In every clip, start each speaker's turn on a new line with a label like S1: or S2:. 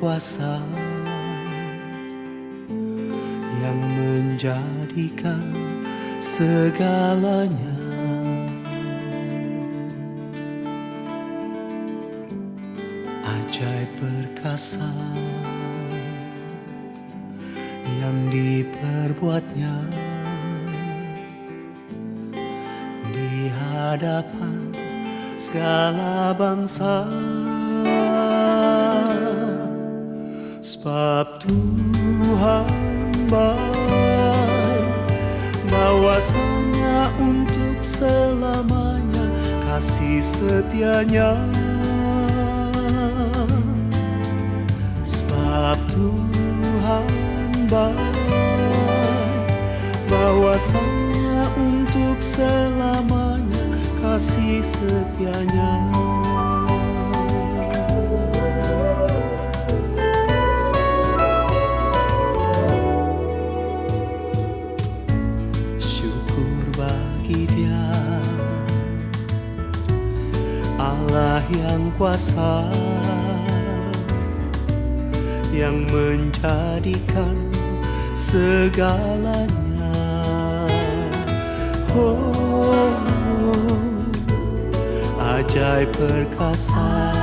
S1: kuasa yang menjadikan segalanya. Ajaib perkasa yang diperbuatnya di hadapan segala bangsa. Sebab Tuhan baik, bahwasanya untuk selamanya kasih setianya. Sebab Tuhan baik, bahwasanya untuk selamanya kasih setianya. Syukur bagi Dia, Allah yang kuasa, yang menjadikan segalanya. Oh, ajaib perkasa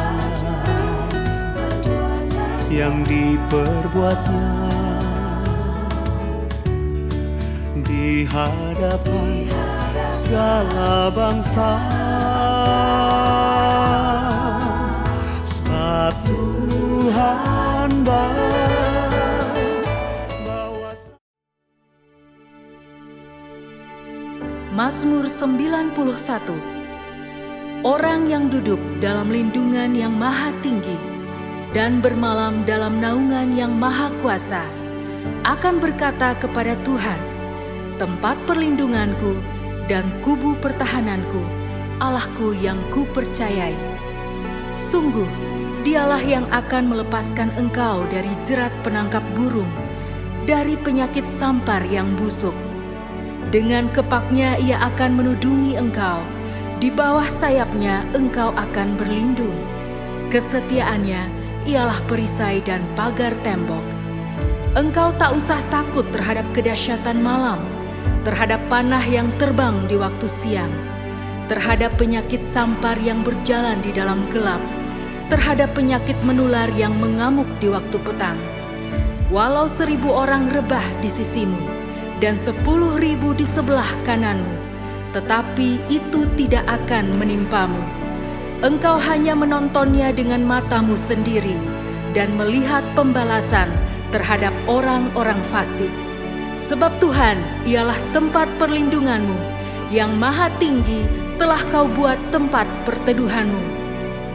S1: yang diperbuatnya di hadapan segala bangsa. Sebab Tuhan baik,
S2: Mazmur 91. Orang yang duduk dalam lindungan yang maha tinggi dan bermalam dalam naungan yang maha kuasa akan berkata kepada Tuhan, tempat perlindunganku dan kubu pertahananku, Allahku yang kupercayai. Sungguh, Dialah yang akan melepaskan engkau dari jerat penangkap burung, dari penyakit sampar yang busuk. Dengan kepaknya Ia akan menudungi engkau, di bawah sayapnya engkau akan berlindung. Kesetiaannya ialah perisai dan pagar tembok. Engkau tak usah takut terhadap kedahsyatan malam, terhadap panah yang terbang di waktu siang, terhadap penyakit sampar yang berjalan di dalam gelap, terhadap penyakit menular yang mengamuk di waktu petang. Walau 1.000 orang rebah di sisimu dan 10.000 di sebelah kananmu, tetapi itu tidak akan menimpamu. Engkau hanya menontonnya dengan matamu sendiri dan melihat pembalasan terhadap orang-orang fasik. Sebab Tuhan ialah tempat perlindunganmu, yang maha tinggi telah kau buat tempat perteduhanmu.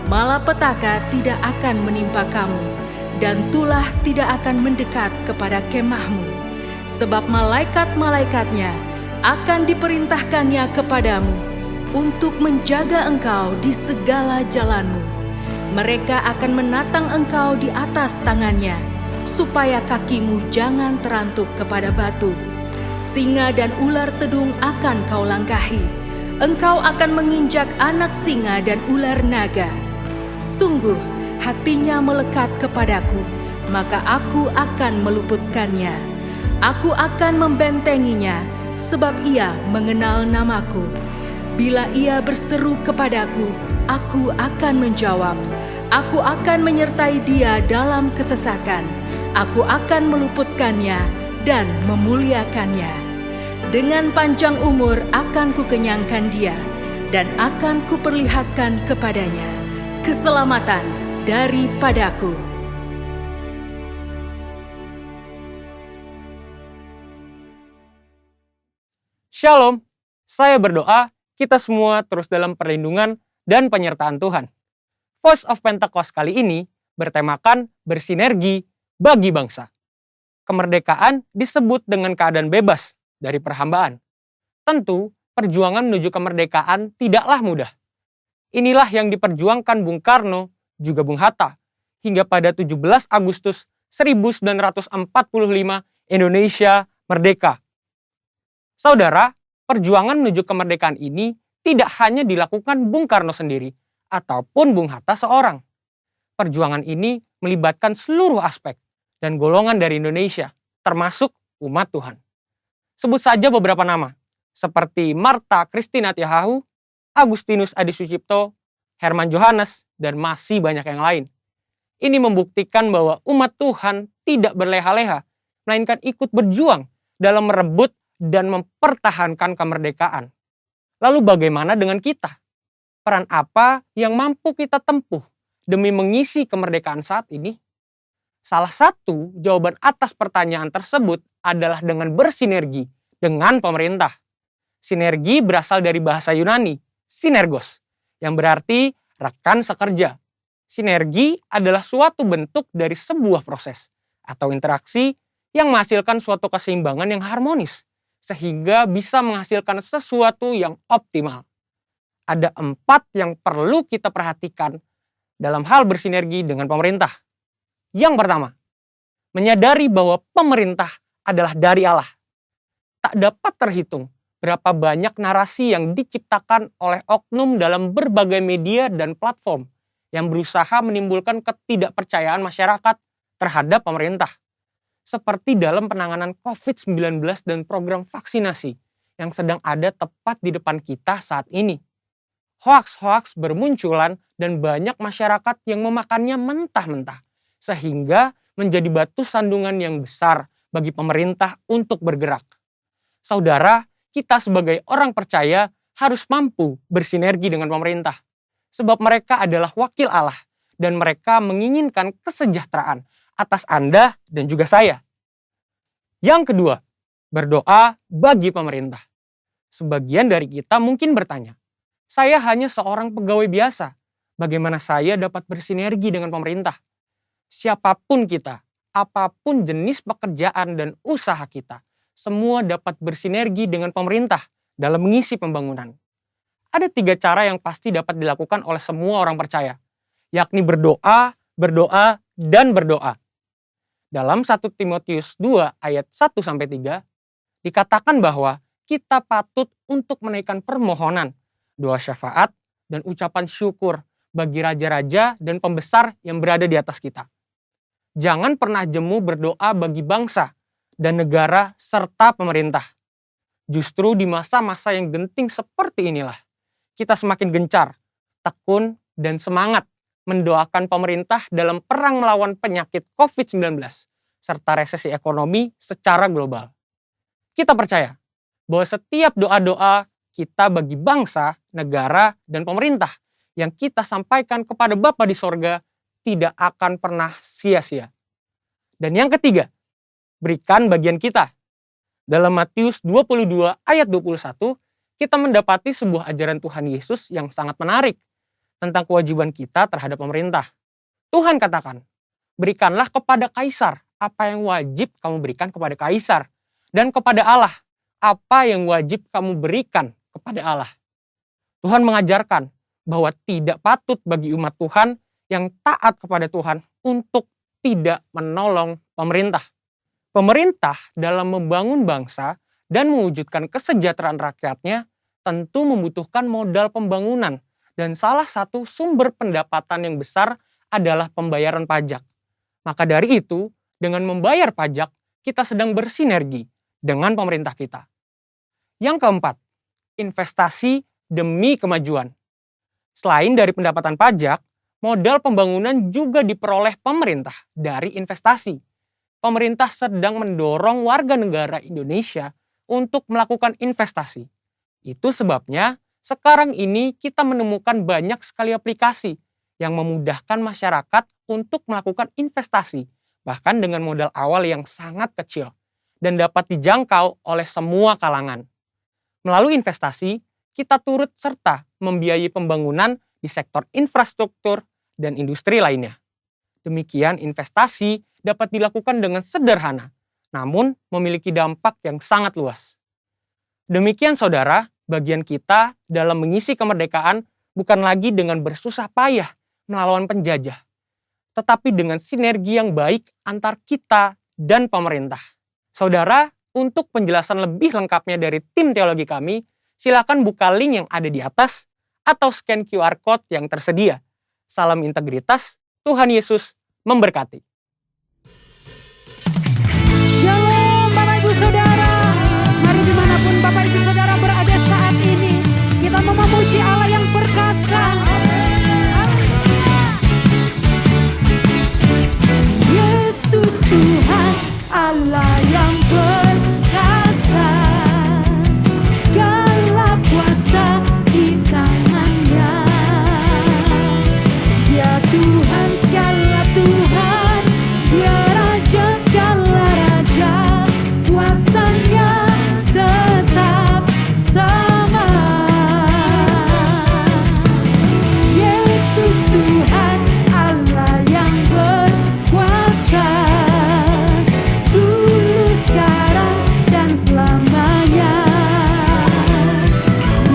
S2: Malapetaka tidak akan menimpa kamu, dan tulah tidak akan mendekat kepada kemahmu. Sebab malaikat-malaikatnya akan diperintahkannya kepadamu untuk menjaga engkau di segala jalanmu. Mereka akan menatang engkau di atas tangannya, supaya kakimu jangan terantuk kepada batu. Singa dan ular tedung akan kau langkahi. Engkau akan menginjak anak singa dan ular naga. Sungguh, hatinya melekat kepadaku, maka aku akan meluputkannya. Aku akan membentenginya, sebab ia mengenal namaku. Bila ia berseru kepadaku, aku akan menjawab. Aku akan menyertai dia dalam kesesakan. Aku akan meluputkannya dan memuliakannya. Dengan panjang umur akan kukenyangkan dia, dan akan kuperlihatkan kepadanya keselamatan daripadaku.
S3: Shalom, saya berdoa kita semua terus dalam perlindungan dan penyertaan Tuhan. Voice of Pentecost kali ini bertemakan bersinergi bagi bangsa. Kemerdekaan disebut dengan keadaan bebas dari perhambaan. Tentu, perjuangan menuju kemerdekaan tidaklah mudah. Inilah yang diperjuangkan Bung Karno, juga Bung Hatta, hingga pada 17 Agustus 1945 Indonesia merdeka. Saudara, perjuangan menuju kemerdekaan ini tidak hanya dilakukan Bung Karno sendiri, ataupun Bung Hatta seorang. perjuangan ini melibatkan seluruh aspek dan golongan dari Indonesia, termasuk umat Tuhan. Sebut saja beberapa nama, seperti Martha Christina Tiahahu, Agustinus Adi Sucipto, Herman Johannes, dan masih banyak yang lain. Ini membuktikan bahwa umat Tuhan tidak berleha-leha, melainkan ikut berjuang dalam merebut dan mempertahankan kemerdekaan. Lalu bagaimana dengan kita? Peran apa yang mampu kita tempuh demi mengisi kemerdekaan saat ini? Salah satu jawaban atas pertanyaan tersebut adalah dengan bersinergi dengan pemerintah. Sinergi berasal dari bahasa Yunani, sinergos, yang berarti rekan sekerja. Sinergi adalah suatu bentuk dari sebuah proses atau interaksi yang menghasilkan suatu keseimbangan yang harmonis, sehingga bisa menghasilkan sesuatu yang optimal. Ada 4 yang perlu kita perhatikan dalam hal bersinergi dengan pemerintah. Yang pertama, menyadari bahwa pemerintah adalah dari Allah. Tak dapat terhitung berapa banyak narasi yang diciptakan oleh oknum dalam berbagai media dan platform yang berusaha menimbulkan ketidakpercayaan masyarakat terhadap pemerintah. Seperti dalam penanganan COVID-19 dan program vaksinasi yang sedang ada tepat di depan kita saat ini. Hoaks-hoaks bermunculan dan banyak masyarakat yang memakannya mentah-mentah, sehingga menjadi batu sandungan yang besar bagi pemerintah untuk bergerak. Saudara, kita sebagai orang percaya harus mampu bersinergi dengan pemerintah, sebab mereka adalah wakil Allah dan mereka menginginkan kesejahteraan atas Anda dan juga saya. Yang kedua, berdoa bagi pemerintah. Sebagian dari kita mungkin bertanya, saya hanya seorang pegawai biasa, bagaimana saya dapat bersinergi dengan pemerintah? Siapapun kita, apapun jenis pekerjaan dan usaha kita, semua dapat bersinergi dengan pemerintah dalam mengisi pembangunan. Ada 3 cara yang pasti dapat dilakukan oleh semua orang percaya, yakni berdoa, berdoa, dan berdoa. Dalam 1 Timotius 2 ayat 1-3, dikatakan bahwa kita patut untuk menaikkan permohonan, doa syafaat, dan ucapan syukur bagi raja-raja dan pembesar yang berada di atas kita. Jangan pernah jemu berdoa bagi bangsa dan negara serta pemerintah. Justru di masa-masa yang genting seperti inilah, kita semakin gencar, tekun, dan semangat mendoakan pemerintah dalam perang melawan penyakit COVID-19 serta resesi ekonomi secara global. Kita percaya bahwa setiap doa-doa kita bagi bangsa, negara, dan pemerintah yang kita sampaikan kepada Bapa di sorga tidak akan pernah sia-sia. Dan yang ketiga, berikan bagian kita. Dalam Matius 22 ayat 21, kita mendapati sebuah ajaran Tuhan Yesus yang sangat menarik tentang kewajiban kita terhadap pemerintah. Tuhan katakan, berikanlah kepada Kaisar apa yang wajib kamu berikan kepada Kaisar, dan kepada Allah apa yang wajib kamu berikan kepada Allah. Tuhan mengajarkan bahwa tidak patut bagi umat Tuhan yang taat kepada Tuhan untuk tidak menolong pemerintah. Pemerintah dalam membangun bangsa dan mewujudkan kesejahteraan rakyatnya tentu membutuhkan modal pembangunan, dan salah satu sumber pendapatan yang besar adalah pembayaran pajak. Maka dari itu, dengan membayar pajak, kita sedang bersinergi dengan pemerintah kita. Yang keempat, investasi demi kemajuan. Selain dari pendapatan pajak, modal pembangunan juga diperoleh pemerintah dari investasi. Pemerintah sedang mendorong warga negara Indonesia untuk melakukan investasi. Itu sebabnya sekarang ini kita menemukan banyak sekali aplikasi yang memudahkan masyarakat untuk melakukan investasi, bahkan dengan modal awal yang sangat kecil dan dapat dijangkau oleh semua kalangan. Melalui investasi, kita turut serta membiayai pembangunan di sektor infrastruktur dan industri lainnya. Demikian investasi dapat dilakukan dengan sederhana, namun memiliki dampak yang sangat luas. Demikian saudara, bagian kita dalam mengisi kemerdekaan bukan lagi dengan bersusah payah melawan penjajah, tetapi dengan sinergi yang baik antar kita dan pemerintah. Saudara, untuk penjelasan lebih lengkapnya dari tim teologi kami, silakan buka link yang ada di atas atau scan QR Code yang tersedia. Salam integritas, Tuhan Yesus memberkati.
S4: Shalom Bapak Ibu Saudara. Mari dimanapun Bapak Ibu Saudara berada saat ini, kita mau memuji Allah yang perkasa. Yesus Tuhan Allah yang perkasa, segala kuasa di tangannya. Dia Tuhan segala Tuhan, Dia Raja segala Raja, kuasanya tetap sama. Yesus Tuhan Allah yang berkuasa, dulu sekarang dan selamanya.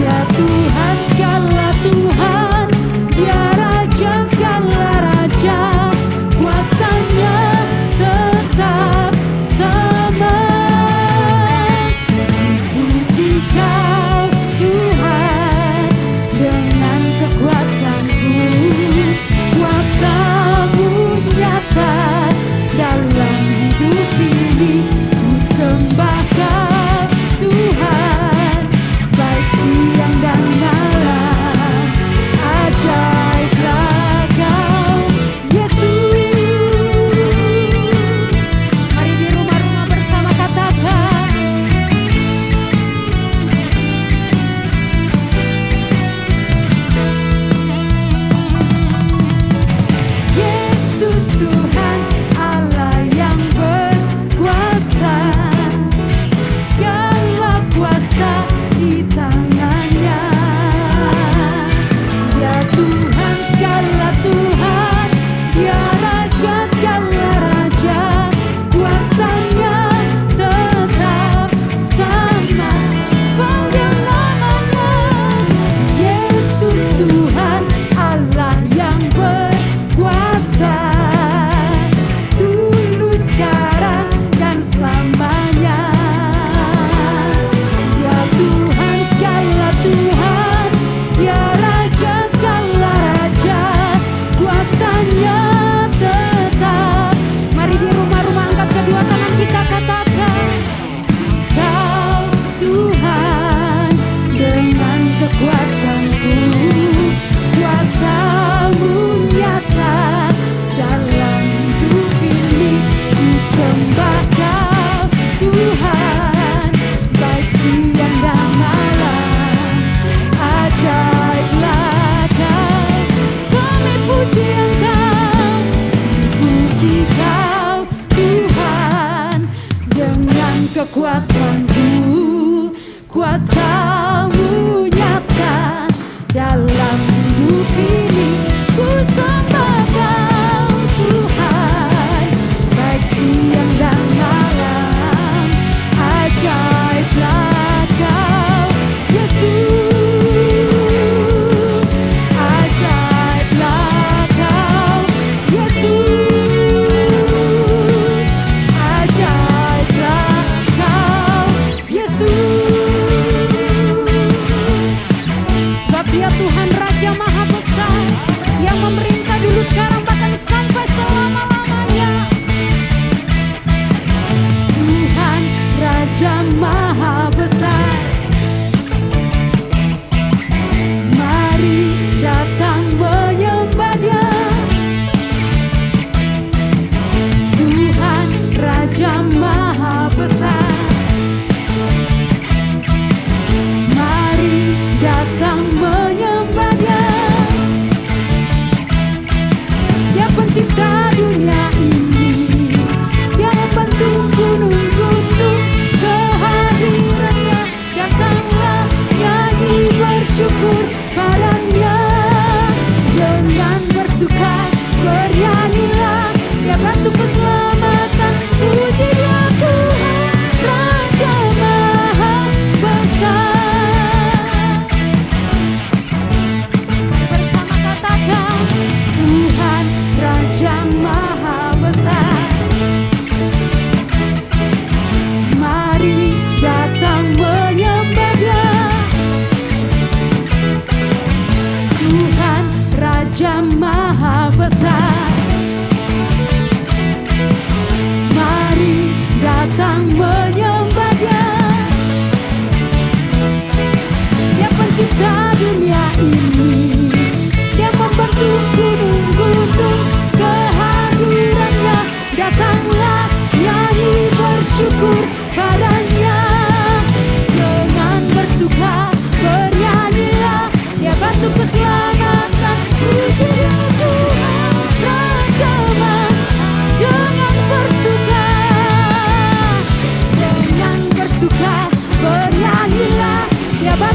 S4: Dia Tuhan segala Tuhan, Dia Raja segala Raja, kuasanya tetap sama. Puji Kau Tuhan dengan kekuatan-Mu, kuasa-Mu nyata dalam hidup ini. Ku sembah Kau Tuhan, baik siang dan malam. Ajaiblah Kau Yesus. Mari di rumah-rumah bersama katakan, Yesus Tuhan Allah yang berkuasa, segala kuasa di tangannya. Dia Tuhan segala Tuhan, Dia Raja segala Raja, kuasanya tetap sama. Panggil namanya, Yesus Tuhan Allah yang berkuasa, dulu sekarang dan selamanya. Dia Tuhan segala Tuhan, Dia Raja segala Raja, kuasanya tetap. Mari di rumah-rumah angkat kedua tangan kita katakan, Kau Tuhan dengan kekuatan-Ku, kuasa-Mu nyata dalam hidup ini. Ku sembah Kau Tuhan, baik siang dan malam. Ajaiblah Kau, kami puji Engkau. Puji Kau Tuhan dengan kekuatan-Ku, kuasa-Mu nyata dalam hidup ini. Ku sembah Kau Tuhan, baik siang dan malam. Ajaiblah Kau Yesus, ajaiblah Kau Yesus, ajaiblah Kau Yesus.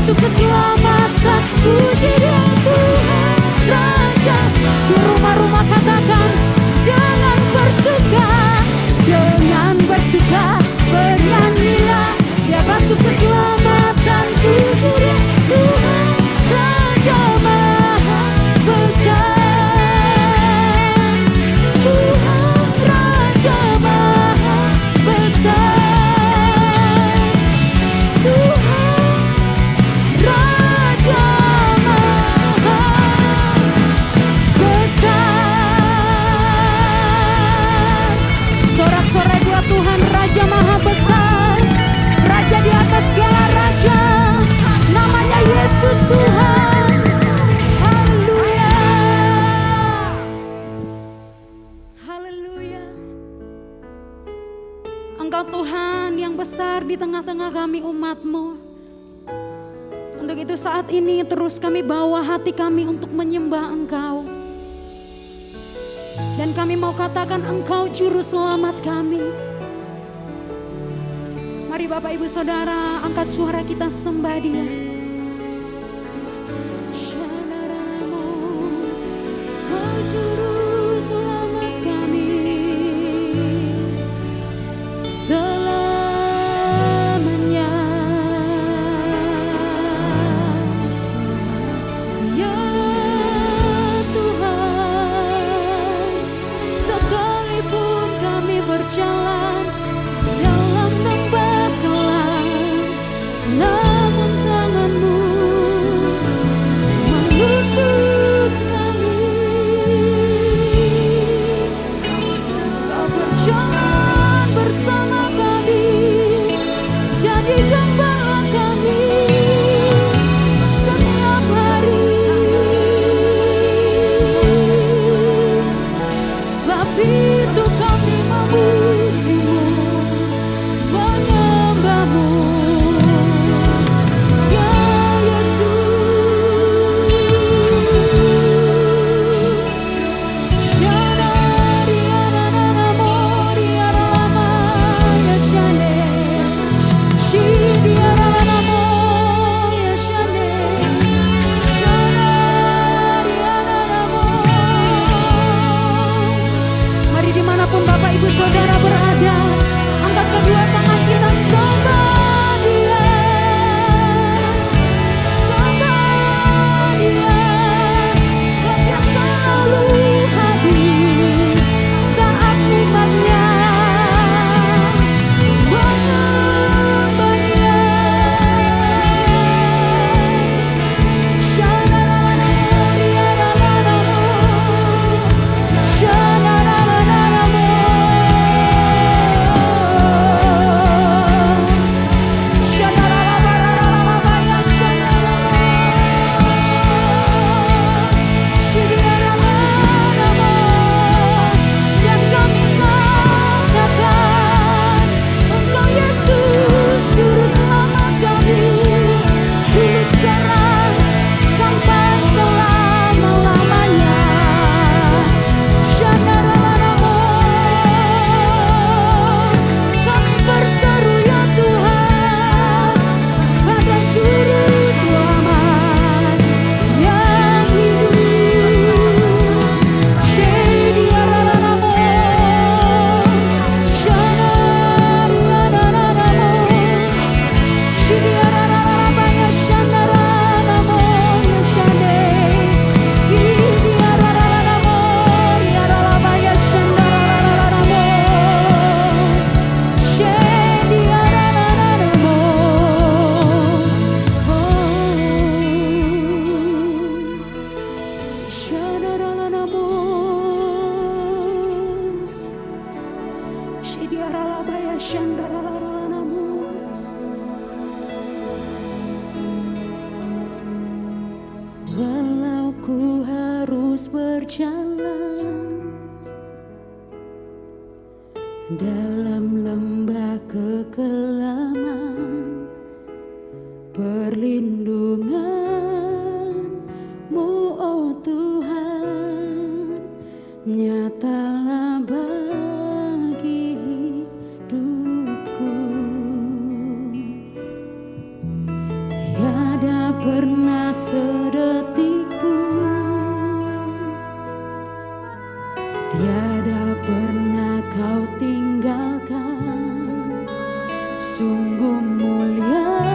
S4: batu keselamatan. Puji Dia Tuhan Raja. Di rumah-rumah katakan dengan bersuka, dengan bersuka bernyanyilah. Dia batu keselamatan. Puji Dia Tuhan Raja Maha Besar. Tuhan Raja Maha Besar. Tuhan Raja Maha Besar. Sorak-sorai buat Tuhan Raja Maha Besar. Raja di atas segala raja. Namanya Yesus Tuhan. Haleluya. Haleluya. Engkau Tuhan yang besar di tengah-tengah kami umat-Mu. Untuk itu saat ini terus kami bawa hati kami untuk menyembah Engkau. Dan kami mau katakan Engkau juru selamat kami. Mari Bapak Ibu Saudara angkat suara kita sembah Dia. Shalaramu, Kau juru selamat kami. Selamanya. Ya Tuhan, sekalipun kami berjalan dalam lembah kelam, namun tangan-Mu menuntun kami. Kau berjalan bersama kami, jadi gembala kami setiap hari. Sebab itu kami memuji-Mu, menyembah-Mu, ya Yesus. Shanariyananamo, riyalalama, yashane. Shidiyaralanamo, yashane. Shanariyananamo. Mari dimanapun Bapak Ibu Saudara berada, angkat kedua tangan kita sembah Dia. Sembah Dia, sebab Dia selalu hadir saat umat-Nya menyembah Dia. Shanaralanamo, riyalalamo. Shanaralanamo. Shanaralabaralalamaya, shanaralamo. Shidiyaralanamo. Dan kami katakan Engkau Yesus juru selamat kami, dulu sekarang sampai selama-lamanya. Shanaralanamo. Kami berseru ya Tuhan pada juru selamat yang hidup. Shediaralanamo. Shanariyananamo. Shidiyaralalabaya, shandaranamo, yashane. Kidiyaralalamo, riyaralabaya, shandaranamo. Shediyaralalamo. Shandaranamo. Shidiyaralabaya, shandaranamo. Walau ku harus berjalan dalam lembah kekelaman, perlindungan-Mu oh Tuhan nyatalah bagi hidupku. Tiada pernah sedetik pun, tiada pernah kau tinggalkan. Sungguh mulia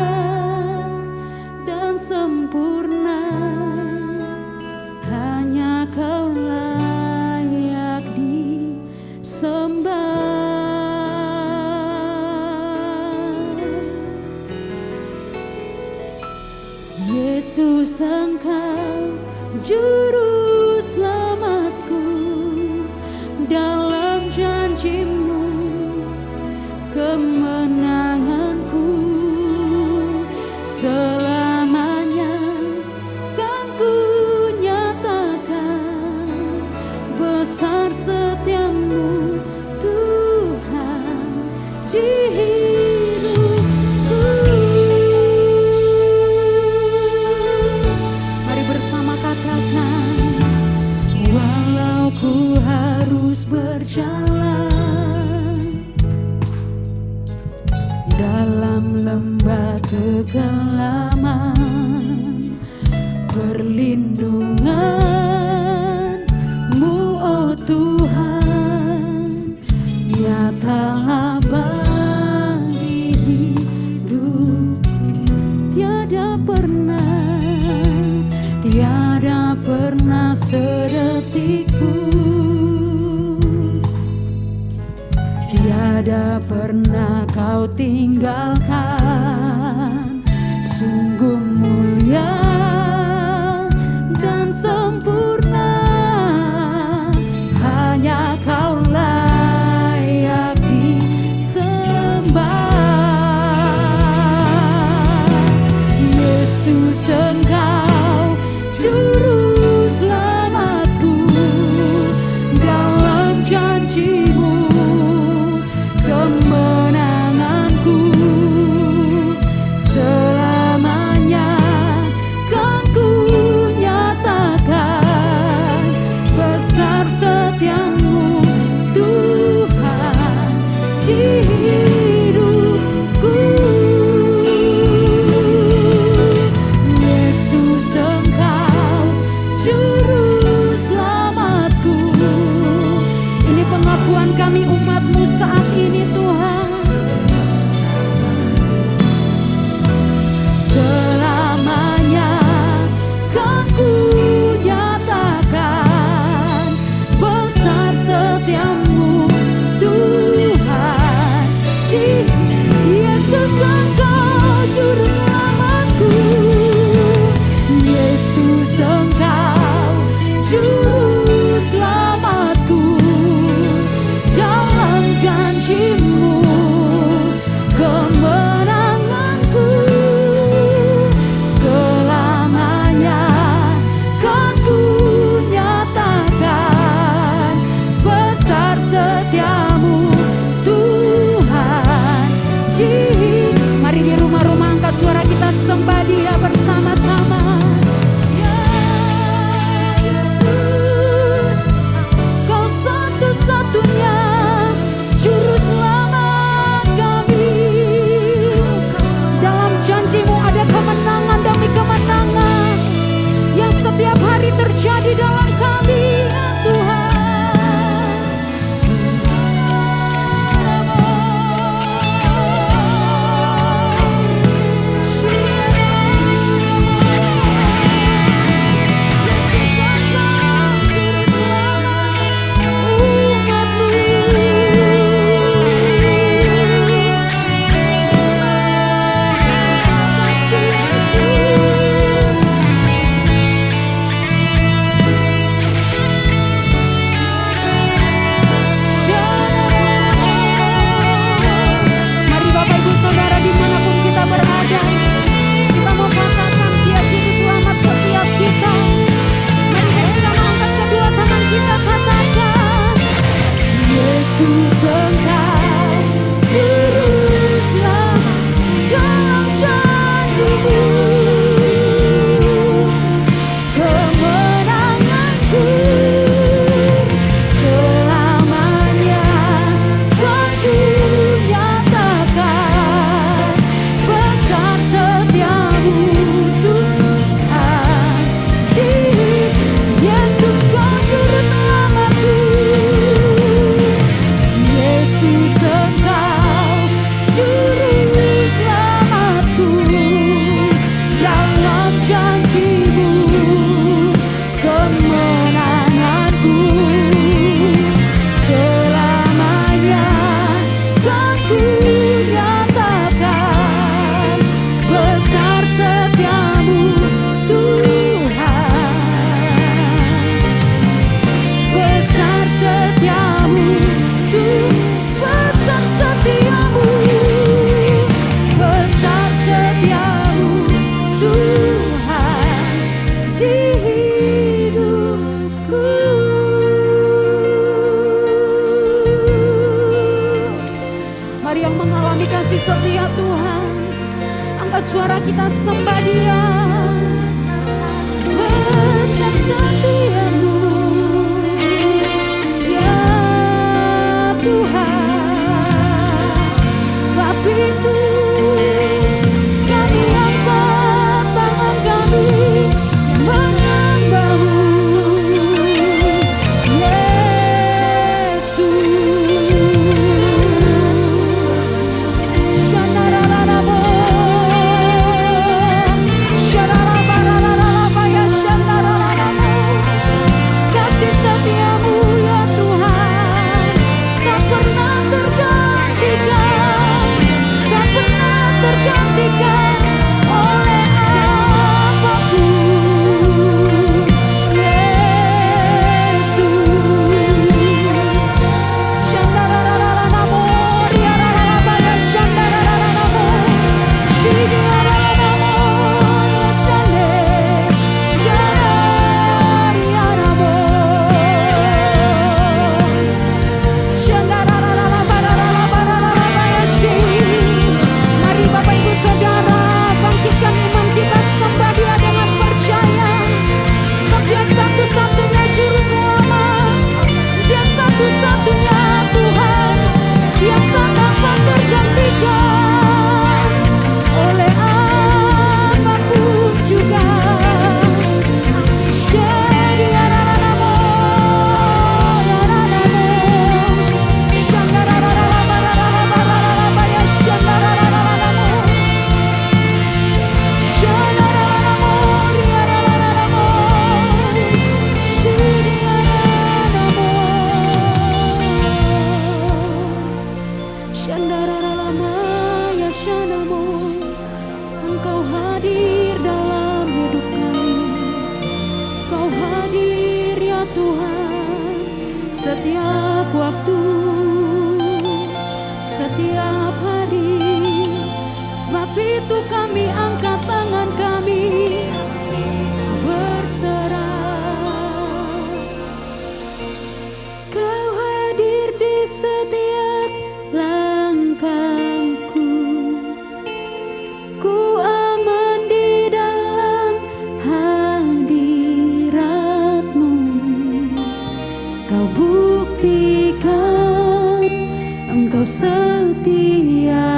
S4: dan sempurna, hanya kau layak disembah. Yesus, Engkau juru selamatku, dalam janji-Mu kemenanganku selamanya kan ku nyatakan. Besar setiamu Tuhan di hidupku. Mari bersama katakan, walau ku harus berjalan dalam lembah kegelapan, perlindungan-Mu, oh Tuhan, nyatalah bagi hidupku. Tiada pernah sedetik pun, tiada pernah kau tinggalkan. Sungguh mulia dan sempurna, hanya kau layak disembah. Yesus, Engkau juru selamatku, dalam janji-Mu kemenanganku selamanya kan ku nyatakan. Besar setiamu Tuhan di hidupku. angkat suara kita sembah Dia. Besar setiamu, ya Tuhan. Sebab itu kami angkat tangan kami menyembah-Mu, Yesus. Shandarararabo, shararabarararaba ya shandarararabo. Kasih setiamu ya Tuhan tak pernah tergantikan, tak pernah tergantikan oleh apapun, Yesus. Shandararararabo, riarararaba ya shandarararabo. Shidiarararabo ya shande, yarariarabo. Shandararararabarararabarararaba ya shi. Mari Bapak Ibu Saudara bangkitkan iman kita, sembah Dia dengan percaya. Sebab Dia satu-satunya juru selamat, Dia satu-satunya Tuhan yang tak dapat tergantikan oleh apapun juga. Jadi arararamo, arararamo, shandararararabarararabarararaba ya shandararararamo. Shandarararamo, riararararamo, shiriarararamo. Shandarararama ya shanamo. Engkau hadir dalam hidup kami, Kau hadir ya Tuhan setiap waktu, setiap hari. Sebab itu kami angkat tangan kami berserah. Kau hadir di setiap langkahku, ku aman di dalam hadirat-Mu. Kau buktikan Engkau setia.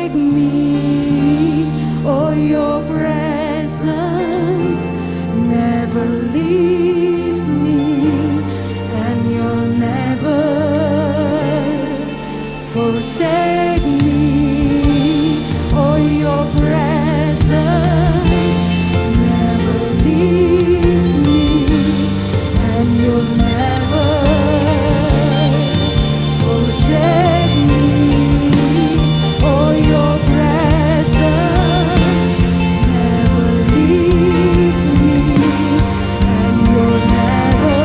S4: forsake me. Oh, your presence never leaves me, and you'll never forsake me. Oh, your presence never leaves me, and you'll never forsake me. Oh, your presence never leaves me, and you'll never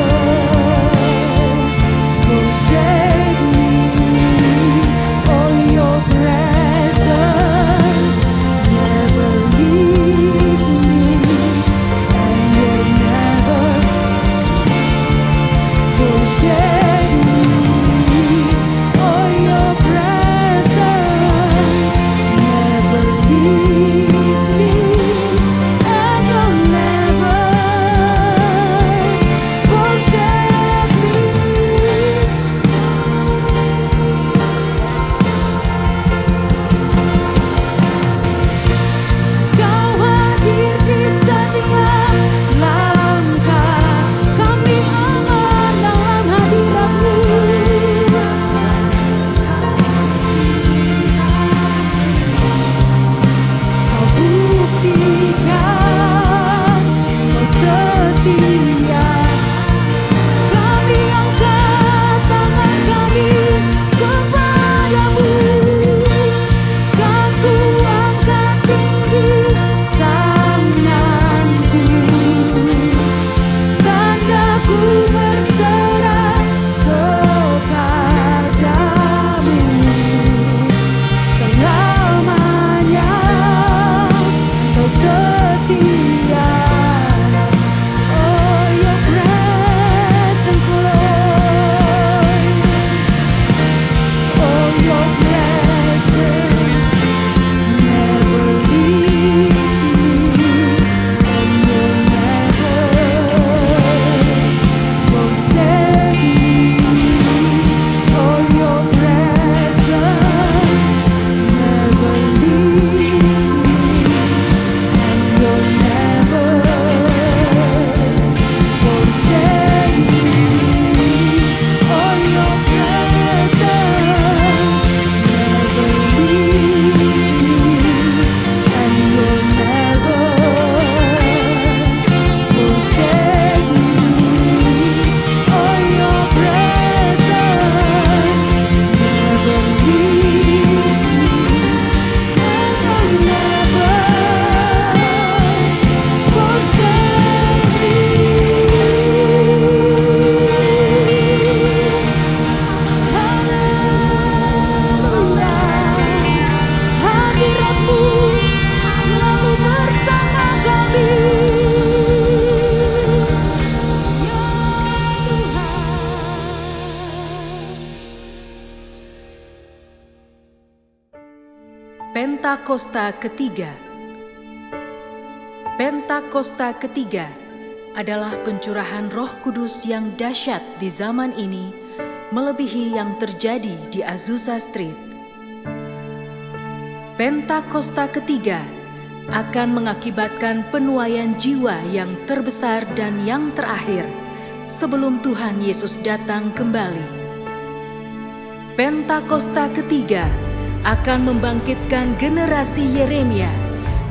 S4: forsake me. Oh, your presence never leaves me, and you'll never forsake me. Oh, your presence never leaves me, and you'll never forsake me. Kau hadir di setiap langkah kami, aman dalam hadirat-Mu. Kau buktikan Kau setia. Kami angkat tangan kami kepadamu. Kan ku angkat tinggi tanganku, tanda ku berserah kepadamu. Selamanya Kau setia. Oh, your presence, Lord. Oh, your presence never leaves me, and you'll never forsake me. Oh, your presence never leaves me, and you'll never forsake me. Oh, your presence never leaves me, and you'll never forsake me. Oh, your presence never leaves me, and you'll never forsake me. Haleluya, hadirat-Mu selalu bersama kami, ya Tuhan.
S2: Pentakosta ketiga. Pentakosta ketiga adalah pencurahan Roh Kudus yang dahsyat di zaman ini, melebihi yang terjadi di Azusa Street. Pentakosta ketiga akan mengakibatkan penuaian jiwa yang terbesar dan yang terakhir sebelum Tuhan Yesus datang kembali. Pentakosta ketiga akan membangkitkan generasi Yeremia,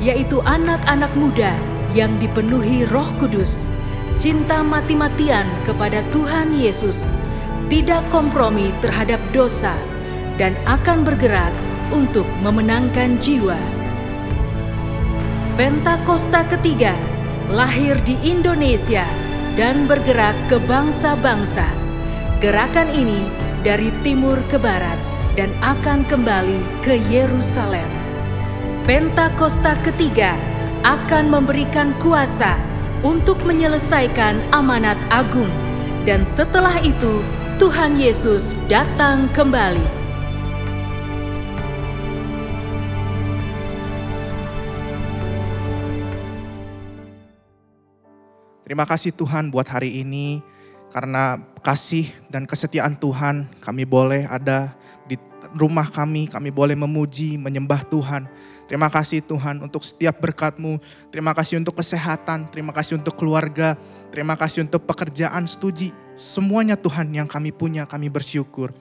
S2: yaitu anak-anak muda yang dipenuhi Roh Kudus, cinta mati-matian kepada Tuhan Yesus, tidak kompromi terhadap dosa, dan akan bergerak untuk memenangkan jiwa. Pentakosta ketiga lahir di Indonesia dan bergerak ke bangsa-bangsa. Gerakan ini dari timur ke barat dan akan kembali ke Yerusalem. Pentakosta ketiga akan memberikan kuasa untuk menyelesaikan amanat agung, dan setelah itu Tuhan Yesus datang kembali.
S5: Terima kasih Tuhan buat hari ini, karena kasih dan kesetiaan Tuhan kami boleh ada di rumah kami boleh memuji, menyembah Tuhan. Terima kasih Tuhan untuk setiap berkat-Mu. Terima kasih untuk kesehatan, terima kasih untuk keluarga, terima kasih untuk pekerjaan studi. Semuanya Tuhan yang kami punya, kami bersyukur.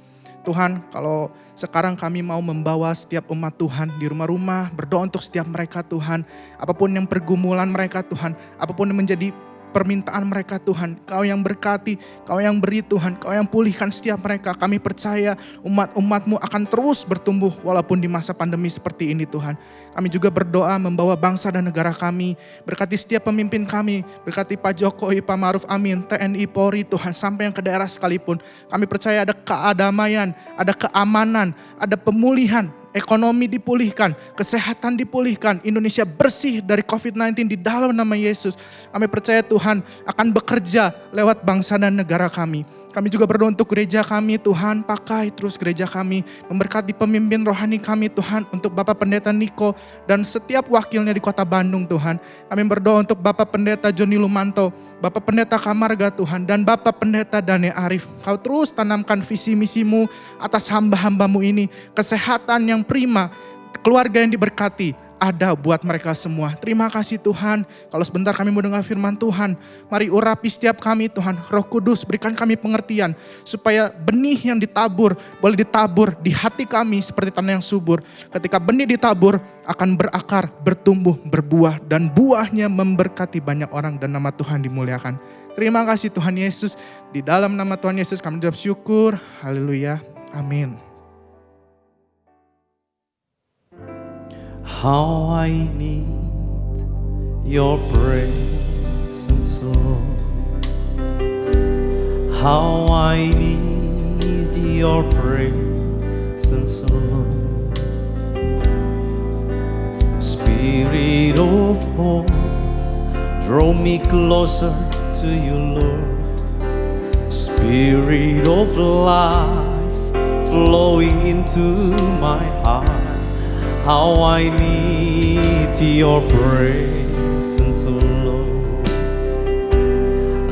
S5: Tuhan, kalau sekarang kami mau membawa setiap umat Tuhan di rumah-rumah, berdoa untuk setiap mereka Tuhan. Apapun yang pergumulan mereka Tuhan, apapun yang menjadi permintaan mereka Tuhan, Kau yang berkati, Kau yang beri Tuhan, Kau yang pulihkan setiap mereka. Kami percaya umat-umat-Mu akan terus bertumbuh walaupun di masa pandemi seperti ini Tuhan. Kami juga berdoa membawa bangsa dan negara kami, berkati setiap pemimpin kami, berkati Pak Jokowi, Pak Maruf Amin, TNI, Polri Tuhan, sampai yang ke daerah sekalipun. Kami percaya ada kedamaian, ada keamanan, ada pemulihan, ekonomi dipulihkan, kesehatan dipulihkan, Indonesia bersih dari COVID-19 di dalam nama Yesus. Kami percaya Tuhan akan bekerja lewat bangsa dan negara kami. Kami juga berdoa untuk gereja kami, Tuhan pakai terus gereja kami, memberkati pemimpin rohani kami Tuhan, untuk Bapak Pendeta Niko dan setiap wakilnya di kota Bandung Tuhan. Kami berdoa untuk Bapak Pendeta Joni Lumanto, Bapak Pendeta Kamarga Tuhan, dan Bapak Pendeta Dane Arif. Kau terus tanamkan visi misimu atas hamba-hambamu ini, kesehatan yang prima, keluarga yang diberkati, ada buat mereka semua. Terima kasih Tuhan. Kalau sebentar kami mau dengar firman Tuhan, mari urapi setiap kami Tuhan. Roh Kudus berikan kami pengertian, supaya benih yang ditabur boleh ditabur di hati kami seperti tanah yang subur. Ketika benih ditabur akan berakar, bertumbuh, berbuah, dan buahnya memberkati banyak orang dan nama Tuhan dimuliakan. Terima kasih Tuhan Yesus. Di dalam nama Tuhan Yesus kami ucap syukur. Haleluya. Amin.
S1: How I need your presence, Lord. How I need your presence, Lord. Spirit of hope, draw me closer to you, Lord. Spirit of life, flowing into my heart. How I need your presence, oh Lord.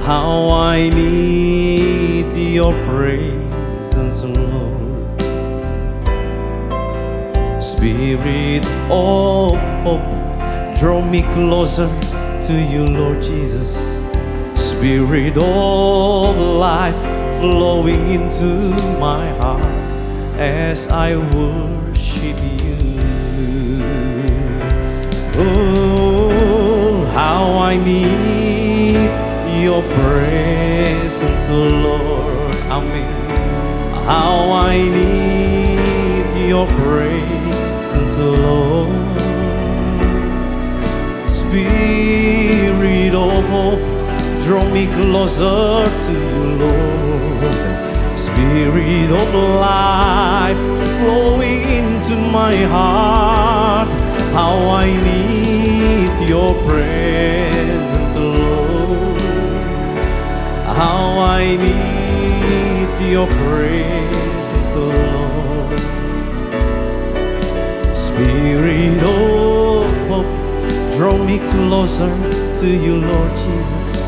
S1: How I need your presence, oh Lord. Spirit of hope, draw me closer to you, Lord Jesus. Spirit of life, flowing into my heart as I worship you. Oh, how I need your presence, Lord. Amen. How I need your presence, Lord. Spirit of hope, draw me closer to you, Lord. Spirit of life, flowing into my heart. How I need your presence, Lord. How I need your presence, Lord. Spirit of hope, draw me closer to you, Lord Jesus.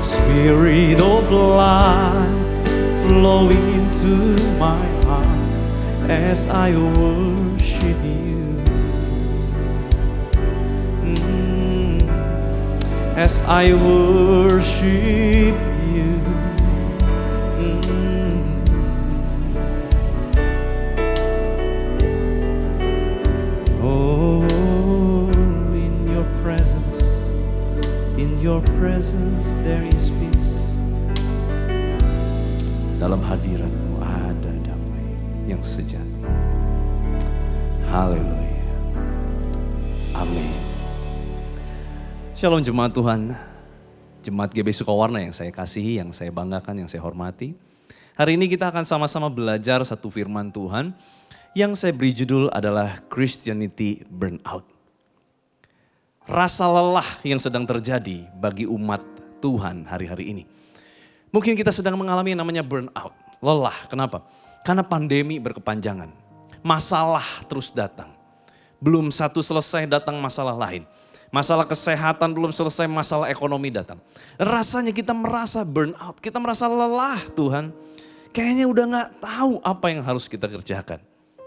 S1: Spirit of life, flowing into my heart as I worship you. As I worship you. Oh, in your presence there is peace. Dalam hadirat-Mu ada damai yang sejati. Haleluya. Amin. Shalom jemaat Tuhan, jemaat GB Sukawarna yang saya kasihi, yang saya banggakan, yang saya hormati. Hari ini kita akan sama-sama belajar satu firman Tuhan yang saya beri judul adalah Christianity Burnout. Rasa lelah yang sedang terjadi bagi umat Tuhan hari-hari ini. Mungkin kita sedang mengalami yang namanya burnout, lelah. Kenapa? Karena pandemi berkepanjangan, masalah terus datang. Belum satu selesai datang masalah lain. Masalah kesehatan belum selesai, masalah ekonomi datang. Rasanya kita merasa burnout, kita merasa lelah Tuhan. Kayaknya udah gak tahu apa yang harus kita kerjakan.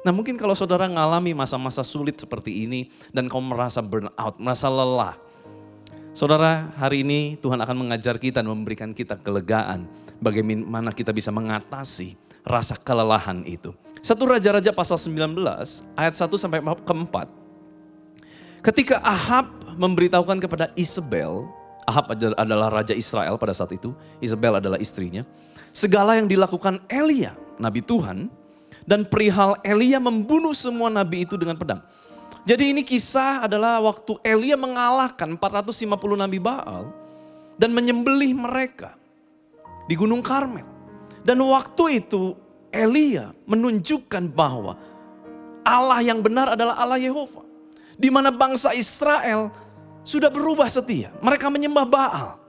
S1: Nah mungkin kalau saudara ngalami masa-masa sulit seperti ini dan kau merasa burnout, merasa lelah. Saudara, hari ini Tuhan akan mengajar kita dan memberikan kita kelegaan. Bagaimana kita bisa mengatasi rasa kelelahan itu. 1 Raja-Raja pasal 19 ayat 1 sampai ke 4. Ketika Ahab memberitahukan kepada Isabel, Ahab adalah raja Israel pada saat itu, Isabel adalah istrinya. Segala yang dilakukan Elia, nabi Tuhan, dan perihal Elia membunuh semua nabi itu dengan pedang. Jadi ini kisah adalah waktu Elia mengalahkan 450 nabi Baal dan menyembelih mereka di Gunung Karmel. Dan waktu itu Elia menunjukkan bahwa Allah yang benar adalah Allah Yehova. Di mana bangsa Israel sudah berubah setia. Mereka menyembah Baal.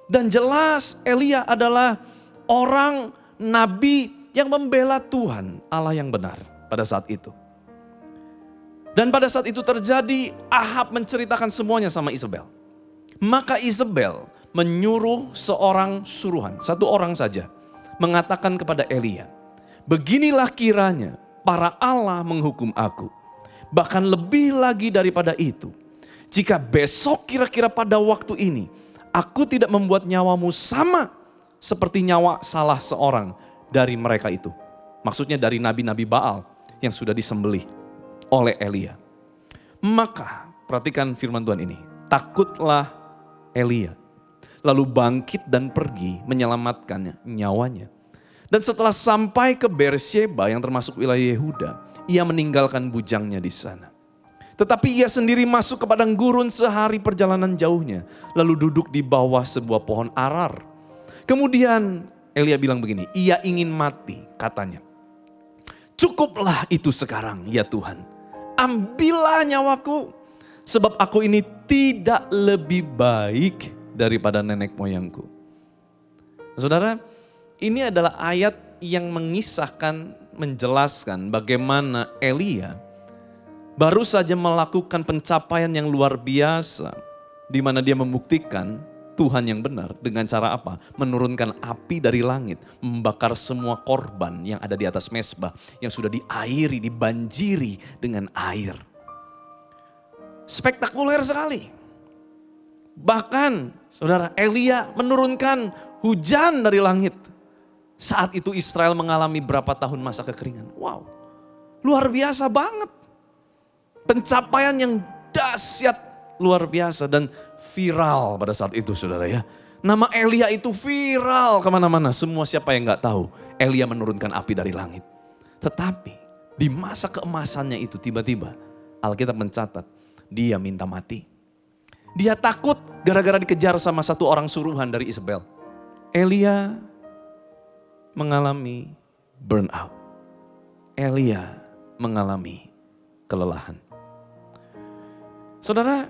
S1: Dan jelas Elia adalah orang nabi yang membela Tuhan, Allah yang benar pada saat itu. Dan pada saat itu terjadi, Ahab menceritakan semuanya sama Isabel. Maka Isabel menyuruh seorang suruhan, satu orang saja, mengatakan kepada Elia, beginilah kiranya para Allah menghukum aku. Bahkan lebih lagi daripada itu, jika besok kira-kira pada waktu ini, aku tidak membuat nyawamu sama seperti nyawa salah seorang dari mereka itu. Maksudnya dari nabi-nabi Baal yang sudah disembelih oleh Elia. Maka perhatikan firman Tuhan ini. Takutlah Elia. Lalu bangkit dan pergi menyelamatkan nyawanya. Dan setelah sampai ke Beersheba yang termasuk wilayah Yehuda, ia meninggalkan bujangnya di sana. Tetapi ia sendiri masuk ke padang gurun sehari perjalanan jauhnya. Lalu duduk di bawah sebuah pohon arar. Kemudian Elia bilang begini, ia ingin mati katanya. Cukuplah itu sekarang ya Tuhan. Ambillah nyawaku. Sebab aku ini tidak lebih baik daripada nenek moyangku. Saudara, ini adalah ayat yang mengisahkan, menjelaskan bagaimana Elia baru saja melakukan pencapaian yang luar biasa. Di mana dia membuktikan Tuhan yang benar dengan cara apa? Menurunkan api dari langit, membakar semua korban yang ada di atas mezbah yang sudah diairi, dibanjiri dengan air. Spektakuler sekali. Bahkan saudara, Elia menurunkan hujan dari langit. Saat itu Israel mengalami berapa tahun masa kekeringan. Wow, luar biasa banget. Pencapaian yang dahsyat luar biasa dan viral pada saat itu saudara ya. Nama Elia itu viral kemana-mana. Semua siapa yang gak tahu Elia menurunkan api dari langit. Tetapi di masa keemasannya itu tiba-tiba Alkitab mencatat dia minta mati. Dia takut gara-gara dikejar sama satu orang suruhan dari Isabel. Elia mengalami burnout. Elia mengalami kelelahan. Saudara,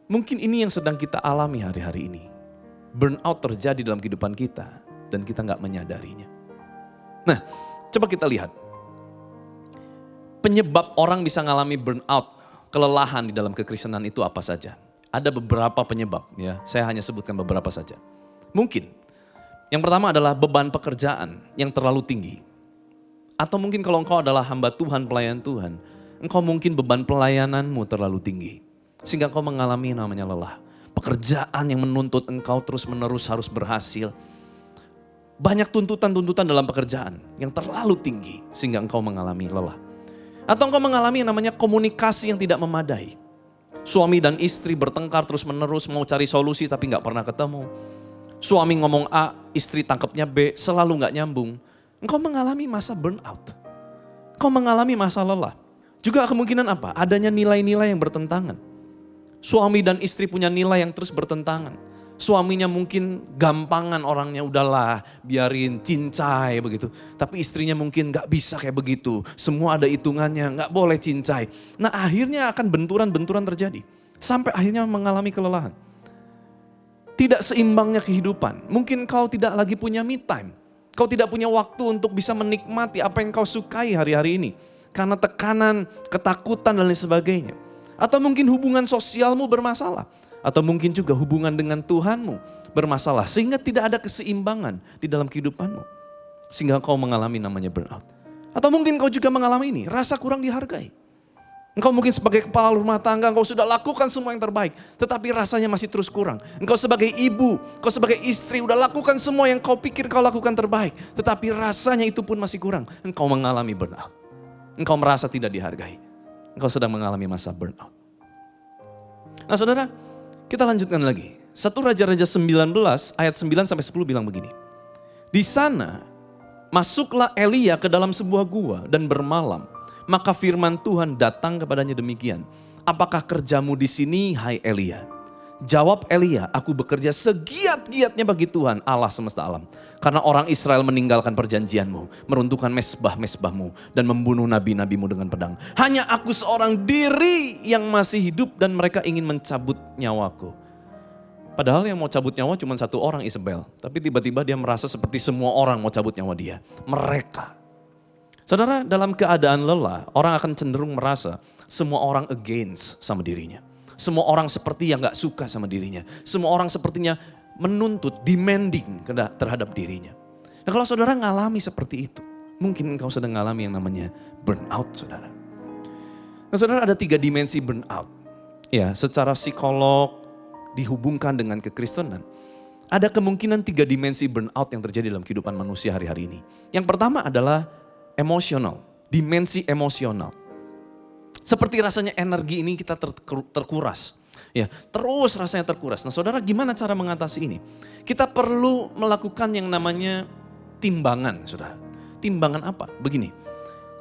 S1: mungkin ini yang sedang kita alami hari-hari ini. Burnout terjadi dalam kehidupan kita dan kita gak menyadarinya. Nah, coba kita lihat. Penyebab orang bisa mengalami burnout, kelelahan di dalam kekristenan itu apa saja? Ada beberapa penyebab ya, saya hanya sebutkan beberapa saja. Mungkin yang pertama adalah beban pekerjaan yang terlalu tinggi. Atau mungkin kalau engkau adalah hamba Tuhan, pelayan Tuhan, engkau mungkin beban pelayananmu terlalu tinggi. Sehingga engkau mengalami namanya lelah. Pekerjaan yang menuntut engkau terus-menerus harus berhasil. Banyak tuntutan-tuntutan dalam pekerjaan yang terlalu tinggi sehingga engkau mengalami lelah. Atau engkau mengalami yang namanya komunikasi yang tidak memadai. Suami dan istri bertengkar terus-menerus mau cari solusi tapi gak pernah ketemu. Suami ngomong A, istri tangkapnya B, selalu gak nyambung. Engkau mengalami masa burnout. Engkau mengalami masa lelah. Juga kemungkinan apa? Adanya nilai-nilai yang bertentangan. Suami dan istri punya nilai yang terus bertentangan. Suaminya mungkin gampangan orangnya, udahlah biarin cincai begitu. Tapi istrinya mungkin gak bisa kayak begitu. Semua ada hitungannya, gak boleh cincai. Nah akhirnya akan benturan-benturan terjadi. Sampai akhirnya mengalami kelelahan. Tidak seimbangnya kehidupan. Mungkin kau tidak lagi punya me time. Kau tidak punya waktu untuk bisa menikmati apa yang kau sukai hari-hari ini. Karena tekanan, ketakutan dan lain sebagainya. Atau mungkin hubungan sosialmu bermasalah. Atau mungkin juga hubungan dengan Tuhanmu bermasalah. Sehingga tidak ada keseimbangan di dalam kehidupanmu. Sehingga kau mengalami namanya burnout. Atau mungkin kau juga mengalami ini, rasa kurang dihargai. Engkau mungkin sebagai kepala rumah tangga, engkau sudah lakukan semua yang terbaik, tetapi rasanya masih terus kurang. Engkau sebagai ibu, engkau sebagai istri, udah lakukan semua yang kau pikir kau lakukan terbaik, tetapi rasanya itu pun masih kurang. Engkau mengalami burnout. Engkau merasa tidak dihargai. Engkau sedang mengalami masa burnout. Nah saudara, kita lanjutkan lagi. 1 Raja-Raja 19 ayat 9 sampai 10 bilang begini. Di sana masuklah Elia ke dalam sebuah gua dan bermalam. Maka firman Tuhan datang kepadanya demikian. Apakah kerjamu di sini, hai Elia? Jawab Elia, aku bekerja segiat-giatnya bagi Tuhan Allah semesta alam. Karena orang Israel meninggalkan perjanjianmu, meruntuhkan mesbah-mesbahmu, dan membunuh nabi-nabimu dengan pedang. Hanya aku seorang diri yang masih hidup dan mereka ingin mencabut nyawaku. Padahal yang mau cabut nyawa cuma satu orang, Isabel. Tapi tiba-tiba dia merasa seperti semua orang mau cabut nyawa dia. Mereka. Saudara, dalam keadaan lelah, orang akan cenderung merasa semua orang against sama dirinya. Semua orang seperti yang gak suka sama dirinya. Semua orang sepertinya menuntut, demanding terhadap dirinya. Nah kalau saudara ngalami seperti itu, mungkin engkau sedang ngalami yang namanya burnout, saudara. Nah saudara, ada 3 dimensi burnout. Ya, secara psikolog dihubungkan dengan kekristenan. Ada kemungkinan 3 dimensi burnout yang terjadi dalam kehidupan manusia hari-hari ini. Yang pertama adalah emosional, dimensi emosional. Seperti rasanya energi ini kita terkuras. Ya, terus rasanya terkuras. Nah saudara, gimana cara mengatasi ini? Kita perlu melakukan yang namanya timbangan, saudara. Timbangan apa? Begini,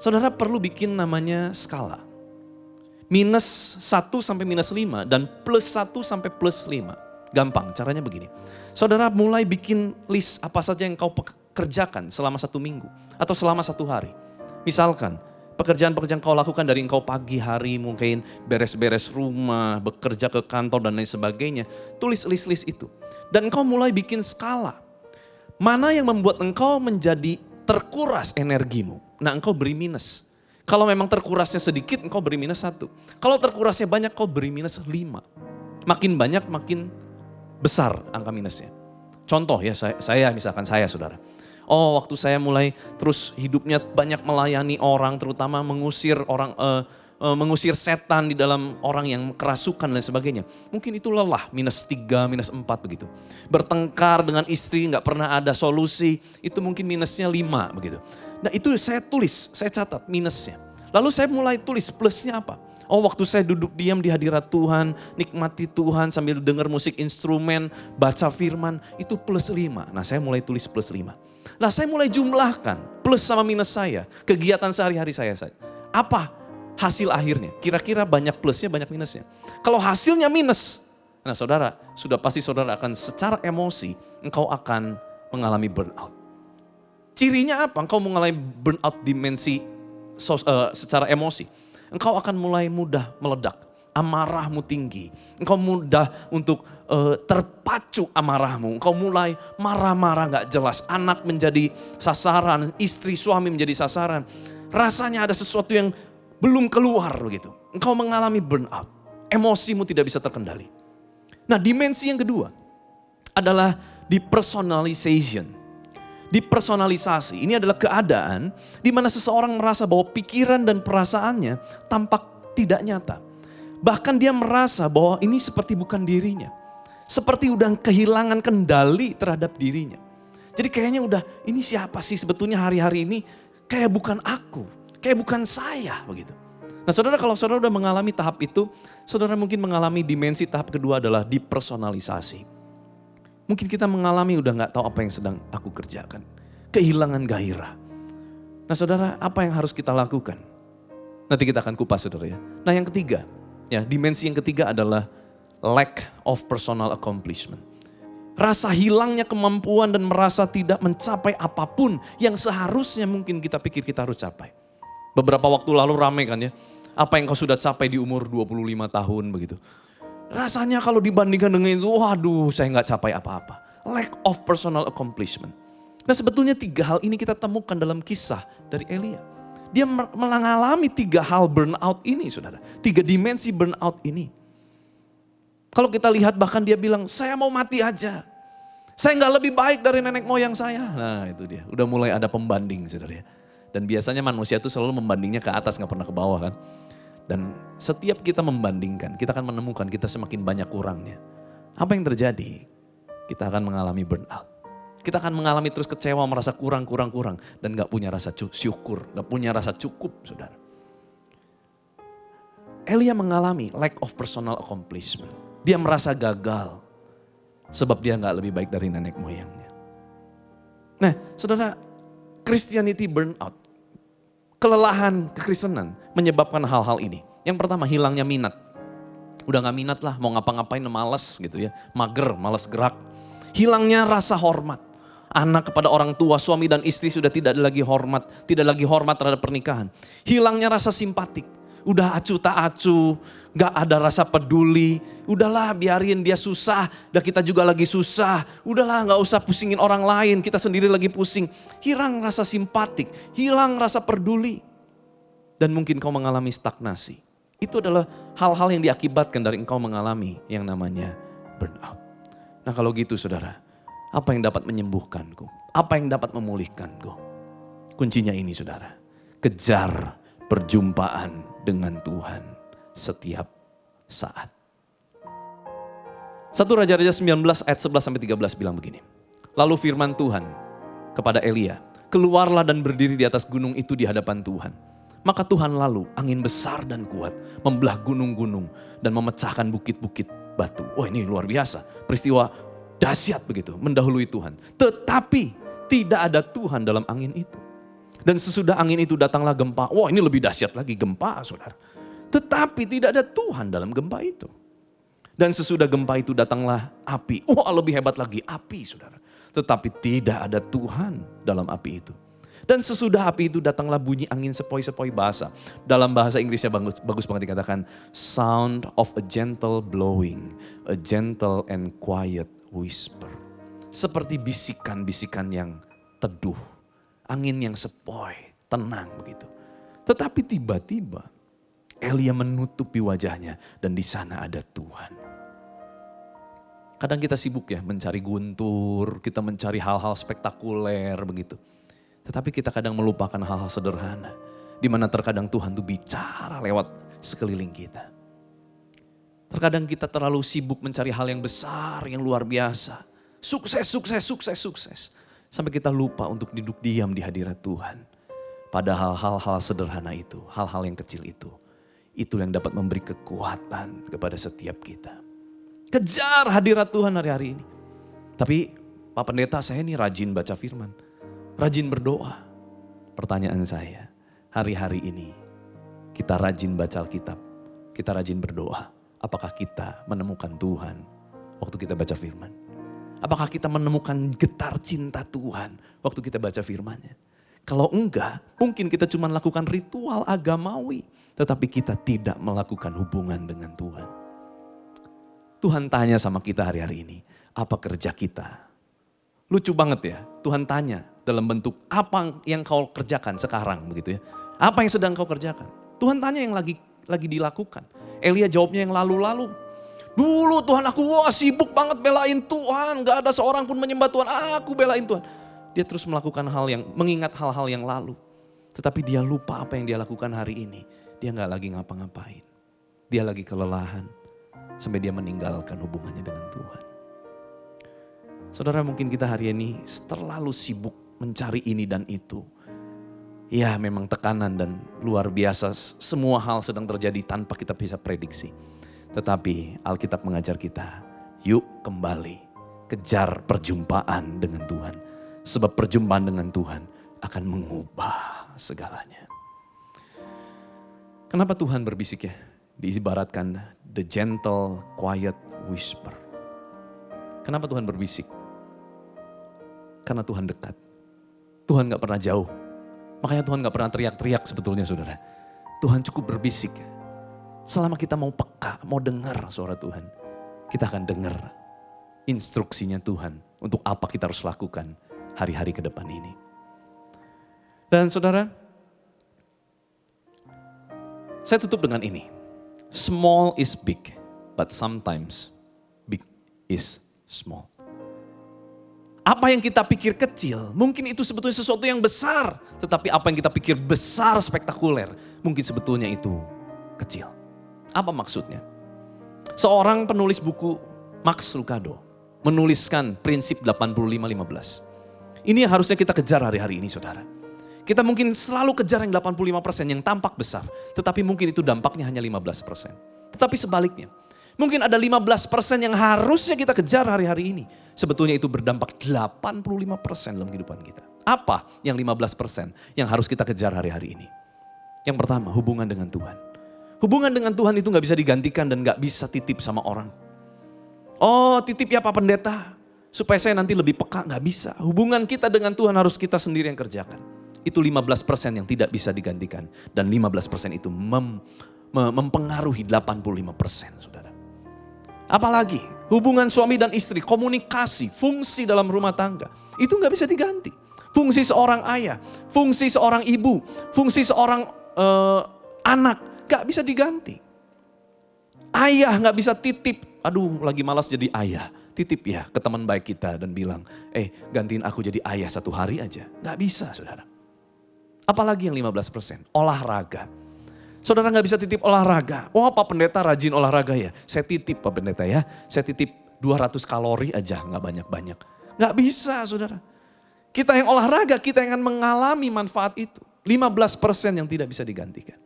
S1: saudara perlu bikin namanya skala. -1 sampai -5 dan +1 sampai +5. Gampang, caranya begini. Saudara mulai bikin list apa saja yang kau kerjakan selama 1 minggu atau selama 1 hari. Misalkan pekerjaan-pekerjaan kau lakukan dari engkau pagi hari mungkin beres-beres rumah, bekerja ke kantor dan lain sebagainya. Tulis list-list itu. Dan engkau mulai bikin skala. Mana yang membuat engkau menjadi terkuras energimu. Nah engkau beri minus. Kalau memang terkurasnya sedikit engkau beri -1. Kalau terkurasnya banyak kau beri -5. Makin banyak makin besar angka minusnya. Contoh ya saya misalkan saya saudara. Oh waktu saya mulai terus hidupnya banyak melayani orang, terutama mengusir orang, mengusir setan di dalam orang yang kerasukan dan sebagainya. Mungkin itu lelah, -3, -4 begitu. Bertengkar dengan istri gak pernah ada solusi, itu mungkin minusnya 5 begitu. Nah itu saya tulis, saya catat minusnya. Lalu saya mulai tulis plusnya apa. Oh waktu saya duduk diam di hadirat Tuhan, nikmati Tuhan sambil dengar musik instrumen, baca firman, itu +5. Nah saya mulai tulis +5. Nah saya mulai jumlahkan plus sama minus saya, kegiatan sehari-hari saya. Apa hasil akhirnya? Kira-kira banyak plusnya, banyak minusnya. Kalau hasilnya minus, nah saudara, sudah pasti saudara akan secara emosi, engkau akan mengalami burnout. Cirinya apa? Engkau mengalami burnout dimensi secara emosi. Engkau akan mulai mudah meledak, amarahmu tinggi. Engkau mudah untuk terpacu amarahmu. Engkau mulai marah-marah gak jelas. Anak menjadi sasaran, istri suami menjadi sasaran. Rasanya ada sesuatu yang belum keluar begitu. Engkau mengalami burnout. Emosimu tidak bisa terkendali. Nah dimensi yang kedua adalah depersonalization. Depersonalisasi ini adalah keadaan di mana seseorang merasa bahwa pikiran dan perasaannya tampak tidak nyata. Bahkan dia merasa bahwa ini seperti bukan dirinya. Seperti udah kehilangan kendali terhadap dirinya. Jadi kayaknya udah ini siapa sih sebetulnya hari-hari ini kayak bukan aku, kayak bukan saya begitu. Nah saudara kalau saudara udah mengalami tahap itu, saudara mungkin mengalami dimensi tahap kedua adalah depersonalisasi. Mungkin kita mengalami udah gak tahu apa yang sedang aku kerjakan. Kehilangan gairah. Nah saudara, apa yang harus kita lakukan? Nanti kita akan kupas saudara ya. Nah yang ketiga, ya dimensi yang ketiga adalah lack of personal accomplishment. Rasa hilangnya kemampuan dan merasa tidak mencapai apapun yang seharusnya mungkin kita pikir kita harus capai. Beberapa waktu lalu ramai kan ya, apa yang kau sudah capai di umur 25 tahun begitu. Rasanya kalau dibandingkan dengan itu, waduh saya gak capai apa-apa. Lack of personal accomplishment. Nah sebetulnya 3 hal ini kita temukan dalam kisah dari Elia. Dia mengalami 3 hal burnout ini saudara. 3 dimensi burnout ini. Kalau kita lihat bahkan dia bilang, saya mau mati aja. Saya gak lebih baik dari nenek moyang saya. Nah itu dia, udah mulai ada pembanding saudara ya. Dan biasanya manusia itu selalu membandingnya ke atas, gak pernah ke bawah kan. Dan setiap kita membandingkan, kita akan menemukan kita semakin banyak kurangnya. Apa yang terjadi? Kita akan mengalami burnout. Kita akan mengalami terus kecewa, merasa kurang. Dan gak punya rasa syukur, gak punya rasa cukup, saudara. Elia mengalami lack of personal accomplishment. Dia merasa gagal, sebab dia gak lebih baik dari nenek moyangnya. Nah, saudara, Christianity burnout, kelelahan kekristenan menyebabkan hal-hal ini. Yang pertama, hilangnya minat. Udah gak minat lah, mau ngapa-ngapain males gitu ya. Mager, males gerak. Hilangnya rasa hormat. Anak kepada orang tua, suami dan istri sudah tidak lagi hormat terhadap pernikahan. Hilangnya rasa simpatik. Udah acuh tak acuh, gak ada rasa peduli. Udahlah biarin dia susah, dah kita juga lagi susah. Udahlah gak usah pusingin orang lain, kita sendiri lagi pusing. Hilang rasa simpatik, hilang rasa peduli. Dan mungkin kau mengalami stagnasi. Itu adalah hal-hal yang diakibatkan dari engkau mengalami yang namanya burnout. Nah kalau gitu saudara, apa yang dapat menyembuhkanku? Apa yang dapat memulihkanku? Kuncinya ini saudara, kejar perjumpaan dengan Tuhan setiap saat. 1 Raja-Raja 19 ayat 11-13 bilang begini. Lalu firman Tuhan kepada Elia, keluarlah dan berdiri di atas gunung itu di hadapan Tuhan. Maka Tuhan lalu angin besar dan kuat membelah gunung-gunung dan memecahkan bukit-bukit batu. Wah ini luar biasa, peristiwa dahsyat begitu mendahului Tuhan. Tetapi tidak ada Tuhan dalam angin itu. Dan sesudah angin itu datanglah gempa. Wah ini lebih dahsyat lagi, gempa saudara. Tetapi tidak ada Tuhan dalam gempa itu. Dan sesudah gempa itu datanglah api. Wah lebih hebat lagi, api saudara. Tetapi tidak ada Tuhan dalam api itu. Dan sesudah api itu datanglah bunyi angin sepoi-sepoi basah. Dalam bahasa Inggrisnya bagus banget dikatakan, sound of a gentle blowing, a gentle and quiet whisper. Seperti bisikan-bisikan yang teduh. Angin yang sepoi, tenang begitu. Tetapi tiba-tiba Elia menutupi wajahnya dan di sana ada Tuhan. Kadang kita sibuk ya mencari guntur, kita mencari hal-hal spektakuler begitu. Tetapi kita kadang melupakan hal-hal sederhana. Di mana terkadang Tuhan tuh bicara lewat sekeliling kita. Terkadang kita terlalu sibuk mencari hal yang besar, yang luar biasa. Sukses. Sampai kita lupa untuk duduk diam di hadirat Tuhan. Padahal hal-hal sederhana itu, hal-hal yang kecil itu yang dapat memberi kekuatan kepada setiap kita. Kejar hadirat Tuhan hari-hari ini. Tapi Pak Pendeta, saya ini rajin baca firman, rajin berdoa. Pertanyaan saya, hari-hari ini kita rajin baca Alkitab, kita rajin berdoa. Apakah kita menemukan Tuhan waktu kita baca firman? Apakah kita menemukan getar cinta Tuhan waktu kita baca firman-Nya? Kalau enggak, mungkin kita cuma lakukan ritual agamawi. Tetapi kita tidak melakukan hubungan dengan Tuhan. Tuhan tanya sama kita hari-hari ini, apa kerja kita? Lucu banget ya, Tuhan tanya dalam bentuk apa yang kau kerjakan sekarang begitu ya. Apa yang sedang kau kerjakan? Tuhan tanya yang lagi dilakukan. Elia jawabnya yang lalu-lalu. Dulu Tuhan aku sibuk banget belain Tuhan. Gak ada seorang pun menyembah Tuhan. Aku belain Tuhan. Dia terus melakukan mengingat hal-hal yang lalu. Tetapi dia lupa apa yang dia lakukan hari ini. Dia gak lagi ngapa-ngapain. Dia lagi kelelahan. Sampai dia meninggalkan hubungannya dengan Tuhan. Saudara mungkin kita hari ini terlalu sibuk mencari ini dan itu. Ya memang tekanan dan luar biasa. Semua hal sedang terjadi tanpa kita bisa prediksi. Tetapi Alkitab mengajar kita, yuk kembali kejar perjumpaan dengan Tuhan. Sebab perjumpaan dengan Tuhan akan mengubah segalanya. Kenapa Tuhan berbisik ya? Diibaratkan the gentle quiet whisper. Kenapa Tuhan berbisik? Karena Tuhan dekat. Tuhan gak pernah jauh. Makanya Tuhan gak pernah teriak-teriak sebetulnya saudara. Tuhan cukup berbisik. Selama kita mau peka, mau dengar suara Tuhan, kita akan dengar instruksinya Tuhan untuk apa kita harus lakukan hari-hari ke depan ini. Dan saudara, saya tutup dengan ini. Small is big, but sometimes big is small. Apa yang kita pikir kecil, mungkin itu sebetulnya sesuatu yang besar. Tetapi apa yang kita pikir besar, spektakuler, mungkin sebetulnya itu kecil. Apa maksudnya? Seorang penulis buku, Max Lucado, menuliskan prinsip 85-15. Ini yang harusnya kita kejar hari-hari ini, saudara. Kita mungkin selalu kejar yang 85% yang tampak besar. Tetapi mungkin itu dampaknya hanya 15%. Tetapi sebaliknya, mungkin ada 15% yang harusnya kita kejar hari-hari ini. Sebetulnya itu berdampak 85% dalam kehidupan kita. Apa yang 15% yang harus kita kejar hari-hari ini? Yang pertama, hubungan dengan Tuhan. Hubungan dengan Tuhan itu gak bisa digantikan dan gak bisa titip sama orang. Oh, titip ya Pak Pendeta, supaya saya nanti lebih peka. Gak bisa. Hubungan kita dengan Tuhan harus kita sendiri yang kerjakan. Itu 15% yang tidak bisa digantikan. Dan 15% itu mempengaruhi 85%, saudara. Apalagi hubungan suami dan istri, komunikasi, fungsi dalam rumah tangga. Itu gak bisa diganti. Fungsi seorang ayah, fungsi seorang ibu, fungsi seorang anak gak bisa diganti. Ayah gak bisa titip, aduh lagi malas jadi ayah. Titip ya ke teman baik kita dan bilang, gantiin aku jadi ayah 1 hari aja. Gak bisa, saudara. Apalagi yang 15%, olahraga. Saudara gak bisa titip olahraga. Oh Pak Pendeta rajin olahraga ya. Saya titip Pak Pendeta ya. Saya titip 200 kalori aja, gak banyak-banyak. Gak bisa, saudara. Kita yang olahraga, kita yang akan mengalami manfaat itu. 15% yang tidak bisa digantikan.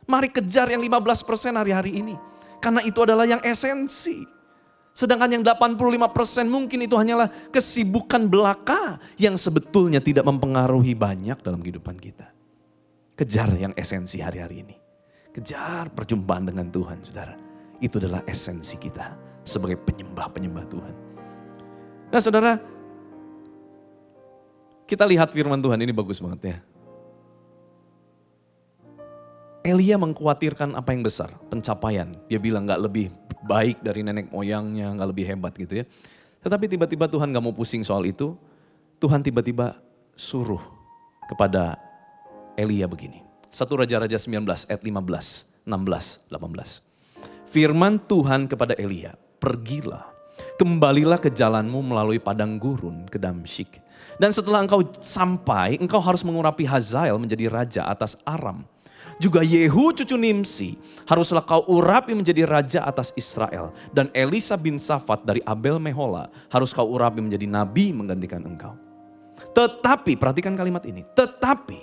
S1: Mari kejar yang 15% hari-hari ini. Karena itu adalah yang esensi. Sedangkan yang 85% mungkin itu hanyalah kesibukan belaka yang sebetulnya tidak mempengaruhi banyak dalam kehidupan kita. Kejar yang esensi hari-hari ini. Kejar perjumpaan dengan Tuhan, saudara. Itu adalah esensi kita sebagai penyembah-penyembah Tuhan. Nah saudara, kita lihat firman Tuhan ini bagus banget ya. Elia mengkhawatirkan apa yang besar, pencapaian. Dia bilang gak lebih baik dari nenek moyangnya, gak lebih hebat gitu ya. Tetapi tiba-tiba Tuhan gak mau pusing soal itu. Tuhan tiba-tiba suruh kepada Elia begini. 1 Raja-Raja 19 ayat 15, 16, 18. Firman Tuhan kepada Elia, pergilah, kembalilah ke jalanmu melalui padang gurun ke Damsyik. Dan setelah engkau sampai, engkau harus mengurapi Hazael menjadi raja atas Aram. Juga Yehu cucu Nimsi haruslah kau urapi menjadi raja atas Israel. Dan Elisa bin Safat dari Abel Mehola harus kau urapi menjadi nabi menggantikan engkau. Tetapi, perhatikan kalimat ini. Tetapi,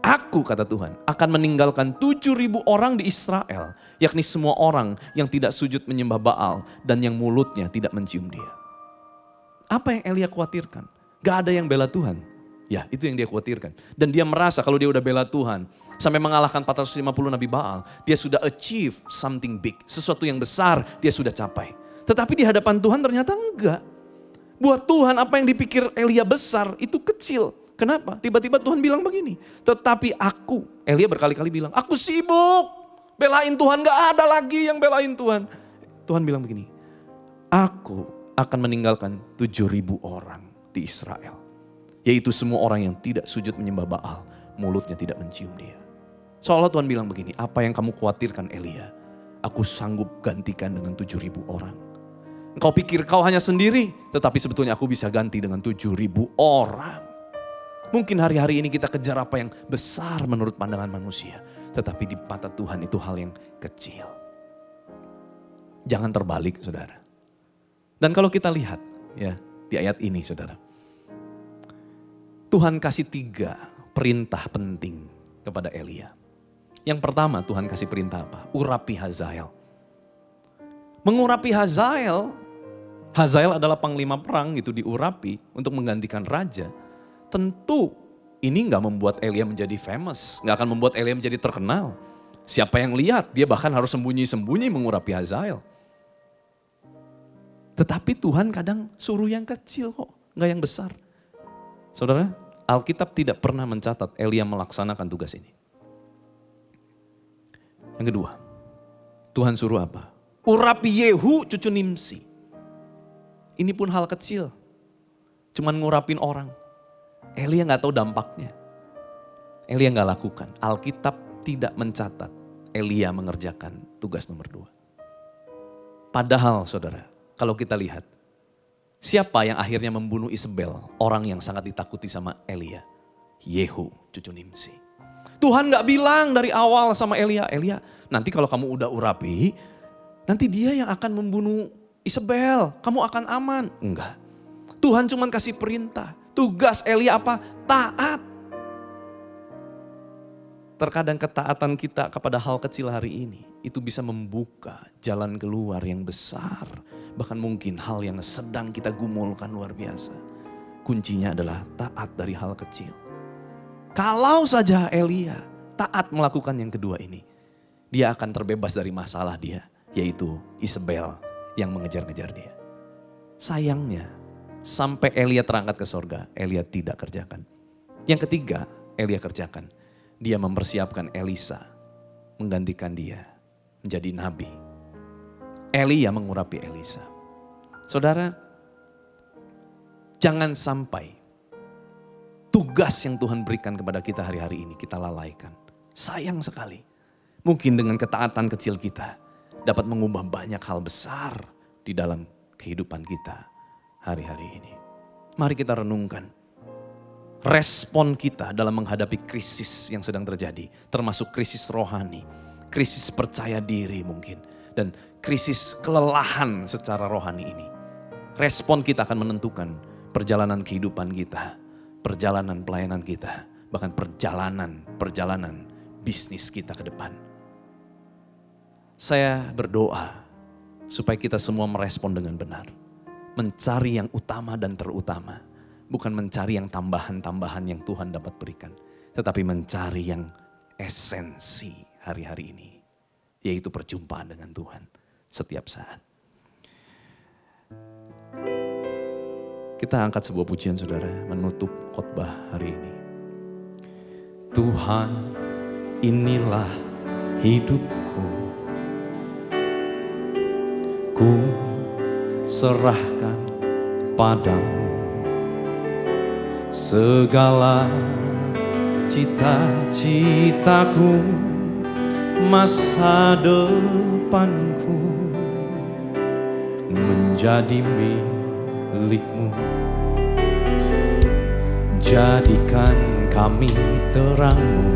S1: aku kata Tuhan akan meninggalkan 7.000 orang di Israel. Yakni semua orang yang tidak sujud menyembah Baal dan yang mulutnya tidak mencium dia. Apa yang Elia khawatirkan? Gak ada yang bela Tuhan. Ya, itu yang dia khawatirkan. Dan dia merasa kalau dia udah bela Tuhan, sampai mengalahkan 450 Nabi Baal, dia sudah achieve something big. Sesuatu yang besar dia sudah capai. Tetapi di hadapan Tuhan ternyata enggak. Buat Tuhan apa yang dipikir Elia besar itu kecil. Kenapa? Tiba-tiba Tuhan bilang begini. Tetapi aku, Elia berkali-kali bilang, aku sibuk. Belain Tuhan, gak ada lagi yang belain Tuhan. Tuhan bilang begini, aku akan meninggalkan 7.000 orang di Israel. Yaitu semua orang yang tidak sujud menyembah Baal, mulutnya tidak mencium dia. Seolah Tuhan bilang begini, apa yang kamu khawatirkan Elia, aku sanggup gantikan dengan 7.000 orang. Engkau pikir kau hanya sendiri, tetapi sebetulnya aku bisa ganti dengan 7.000 orang. Mungkin hari-hari ini kita kejar apa yang besar menurut pandangan manusia, tetapi di mata Tuhan itu hal yang kecil. Jangan terbalik, saudara. Dan kalau kita lihat ya di ayat ini, saudara, Tuhan kasih 3 perintah penting kepada Elia. Yang pertama Tuhan kasih perintah apa? Urapi Hazael. Mengurapi Hazael, Hazael adalah panglima perang gitu, diurapi untuk menggantikan raja. Tentu ini gak membuat Elia menjadi famous, gak akan membuat Elia menjadi terkenal. Siapa yang lihat, dia bahkan harus sembunyi-sembunyi mengurapi Hazael. Tetapi Tuhan kadang suruh yang kecil kok, gak yang besar. Saudara, Alkitab tidak pernah mencatat Elia melaksanakan tugas ini. Yang kedua, Tuhan suruh apa? Urapi Yehu cucu Nimsi. Ini pun hal kecil. Cuman ngurapin orang. Elia gak tahu dampaknya. Elia gak lakukan. Alkitab tidak mencatat Elia mengerjakan tugas nomor 2. Padahal saudara, kalau kita lihat, Siapa yang akhirnya membunuh Isabel? Orang yang sangat ditakuti sama Elia. Yehu, cucu Nimsi. Tuhan gak bilang dari awal sama Elia, Elia nanti kalau kamu udah urapi, nanti dia yang akan membunuh Isabel, kamu akan aman. Enggak. Tuhan cuma kasih perintah. Tugas Elia apa? Taat. Terkadang ketaatan kita kepada hal kecil hari ini, itu bisa membuka jalan keluar yang besar. Bahkan mungkin hal yang sedang kita gumulkan luar biasa. Kuncinya adalah taat dari hal kecil. Kalau saja Elia taat melakukan yang kedua ini, dia akan terbebas dari masalah dia, yaitu Isabel yang mengejar-ngejar dia. Sayangnya, sampai Elia terangkat ke sorga, Elia tidak kerjakan. Yang ketiga, Elia kerjakan. Dia mempersiapkan Elisa, menggantikan dia menjadi nabi. Elia mengurapi Elisa. Saudara, jangan sampai tugas yang Tuhan berikan kepada kita hari-hari ini kita lalaikan. Sayang sekali. Mungkin dengan ketaatan kecil kita dapat mengubah banyak hal besar di dalam kehidupan kita hari-hari ini. Mari kita renungkan respon kita dalam menghadapi krisis yang sedang terjadi. Termasuk krisis rohani, krisis percaya diri mungkin, dan krisis kelelahan secara rohani ini. Respon kita akan menentukan perjalanan kehidupan kita, perjalanan pelayanan kita, bahkan perjalanan bisnis kita ke depan. Saya berdoa supaya kita semua merespon dengan benar. Mencari yang utama dan terutama. Bukan mencari yang tambahan-tambahan yang Tuhan dapat berikan. Tetapi mencari yang esensi hari-hari ini. Yaitu perjumpaan dengan Tuhan setiap saat. Kita angkat sebuah pujian saudara menutup khotbah hari ini. Tuhan, inilah hidupku. Ku serahkan padamu segala cita-citaku, masa depanku menjadi milikmu. Jadikan kami terangmu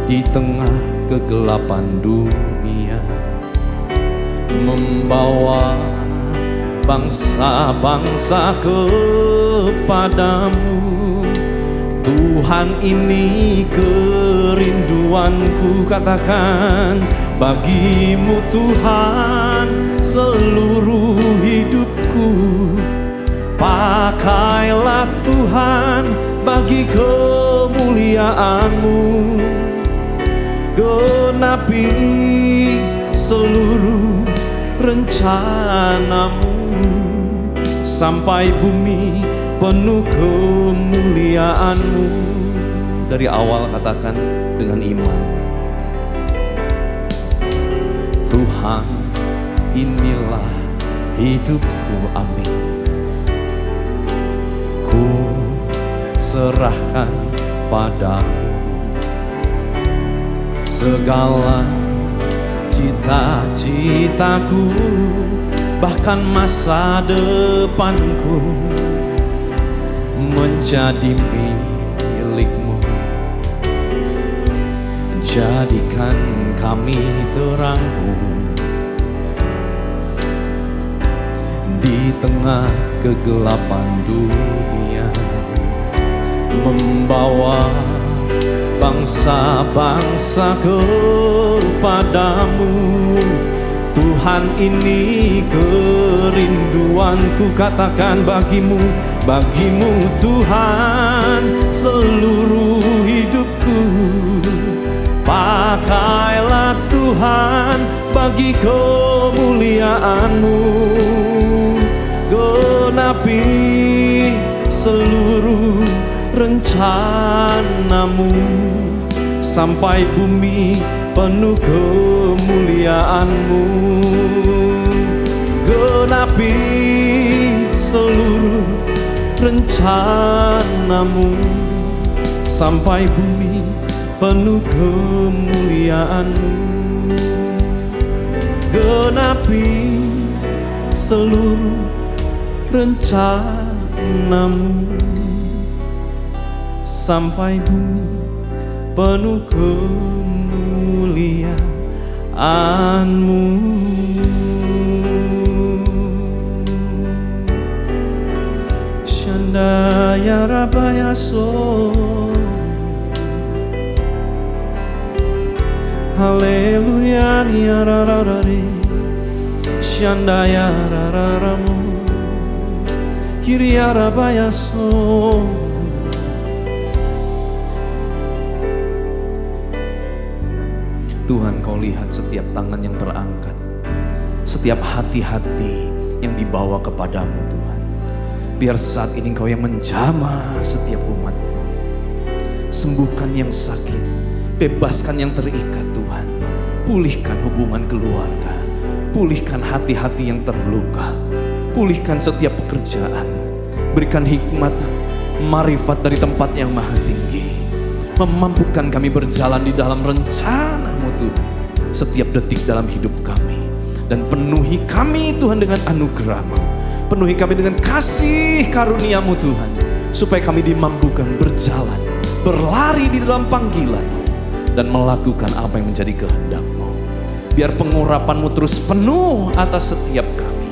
S1: di tengah kegelapan dunia, membawa bangsa-bangsa kepadamu. Tuhan, ini kerinduanku, katakan bagimu Tuhan seluruh hidupku. Pakailah Tuhan bagi kemuliaan-Mu, genapi seluruh rencana-Mu, sampai bumi penuh kemuliaan-Mu. Dari awal katakan dengan iman. Tuhan, inilah hidupku, amin. Ku serahkan padamu segala cita-citaku, bahkan masa depanku menjadi milikmu. Jadikan kami terangmu di tengah kegelapan dunia, membawa bangsa-bangsa kepadamu. Tuhan, ini kerinduanku, katakan bagimu Tuhan seluruh hidupku. Pakailah Tuhan bagi kemuliaan-Mu, genapi seluruh rencana-Mu, sampai bumi penuh kemuliaan-Mu. Genapi seluruh rencana-Mu, sampai bumi penuh kemuliaan-Mu. Genapi seluruh rencanamu, sampai bumi penuh kemuliaan-Mu. Shandaya Rabaya So, Haleluya ya rararare, Shandaya rararamu, Kiria Rabaya So. Tuhan, Kau lihat setiap tangan yang terangkat, setiap hati-hati yang dibawa kepadamu Tuhan. Biar saat ini Kau yang menjamah setiap umat-Mu. Sembuhkan yang sakit, bebaskan yang terikat Tuhan. Pulihkan hubungan keluarga, pulihkan hati-hati yang terluka, pulihkan setiap pekerjaan. Berikan hikmat, marifat dari tempat yang maha tinggi. Memampukan kami berjalan di dalam rencana-Mu Tuhan, setiap detik dalam hidup kami. Dan penuhi kami Tuhan dengan anugerah-Mu, penuhi kami dengan kasih karunia-Mu Tuhan, supaya kami dimampukan berjalan, berlari di dalam panggilan-Mu, dan melakukan apa yang menjadi kehendak-Mu. Biar pengurapan-Mu terus penuh atas setiap kami.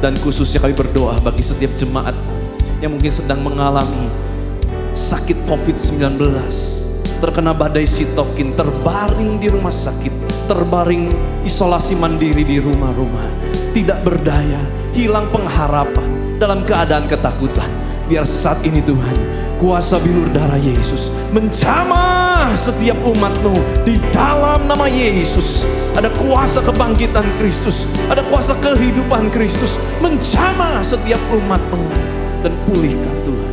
S1: Dan khususnya kami berdoa bagi setiap jemaat-Mu yang mungkin sedang mengalami sakit COVID-19, terkena badai sitokin, terbaring di rumah sakit, terbaring isolasi mandiri di rumah-rumah, tidak berdaya, hilang pengharapan, dalam keadaan ketakutan. Biar saat ini Tuhan, kuasa bilur darah Yesus menjamah setiap umat-Mu di dalam nama Yesus. Ada kuasa kebangkitan Kristus, ada kuasa kehidupan Kristus menjamah setiap umat-Mu. Dan pulihkan Tuhan,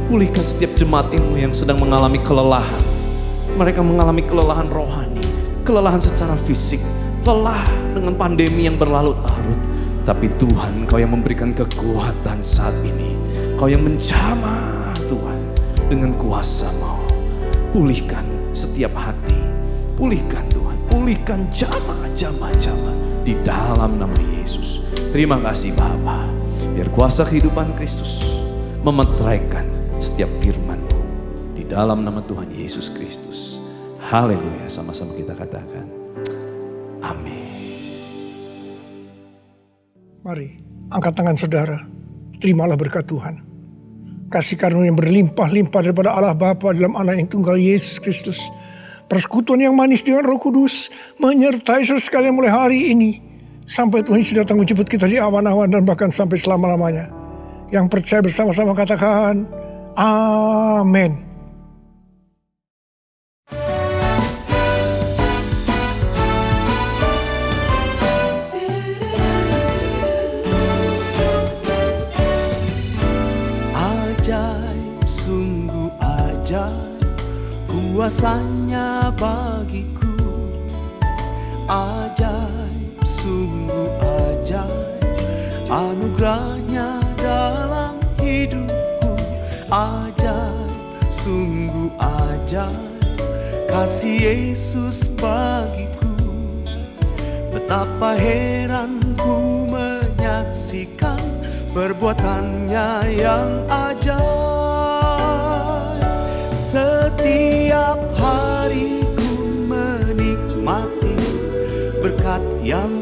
S1: pulihkan setiap jemaat-Mu yang sedang mengalami kelelahan. Mereka mengalami kelelahan rohani, kelelahan secara fisik, lelah dengan pandemi yang berlarut-larut. Tapi Tuhan, Kau yang memberikan kekuatan saat ini. Kau yang menjamah Tuhan dengan kuasa-Mu. Pulihkan setiap hati, pulihkan Tuhan, pulihkan jamah di dalam nama Yesus. Terima kasih Bapa. Biar kuasa kehidupan Kristus memetraikan setiap firman-Mu di dalam nama Tuhan Yesus Kristus. Haleluya, sama-sama kita katakan amin.
S6: Mari angkat tangan saudara, terimalah berkat Tuhan. Kasih karunia yang berlimpah-limpah daripada Allah Bapa dalam Anak yang tunggal Yesus Kristus. Persekutuan yang manis dengan Roh Kudus menyertai saudara sekalian mulai hari ini sampai Tuhan Yesus datang menjemput kita di awan-awan dan bahkan sampai selama-lamanya. Yang percaya bersama-sama katakan amin.
S7: Ajaib, sungguh ajaib kuasanya bagiku. Ajaib, sungguh ajaib anugerahnya dalam hidupku. Ajaib, sungguh ajaib kasih Yesus bagiku. Betapa heran ku menyaksikan perbuatannya yang ajaib. Setiap hari ku menikmati berkat yang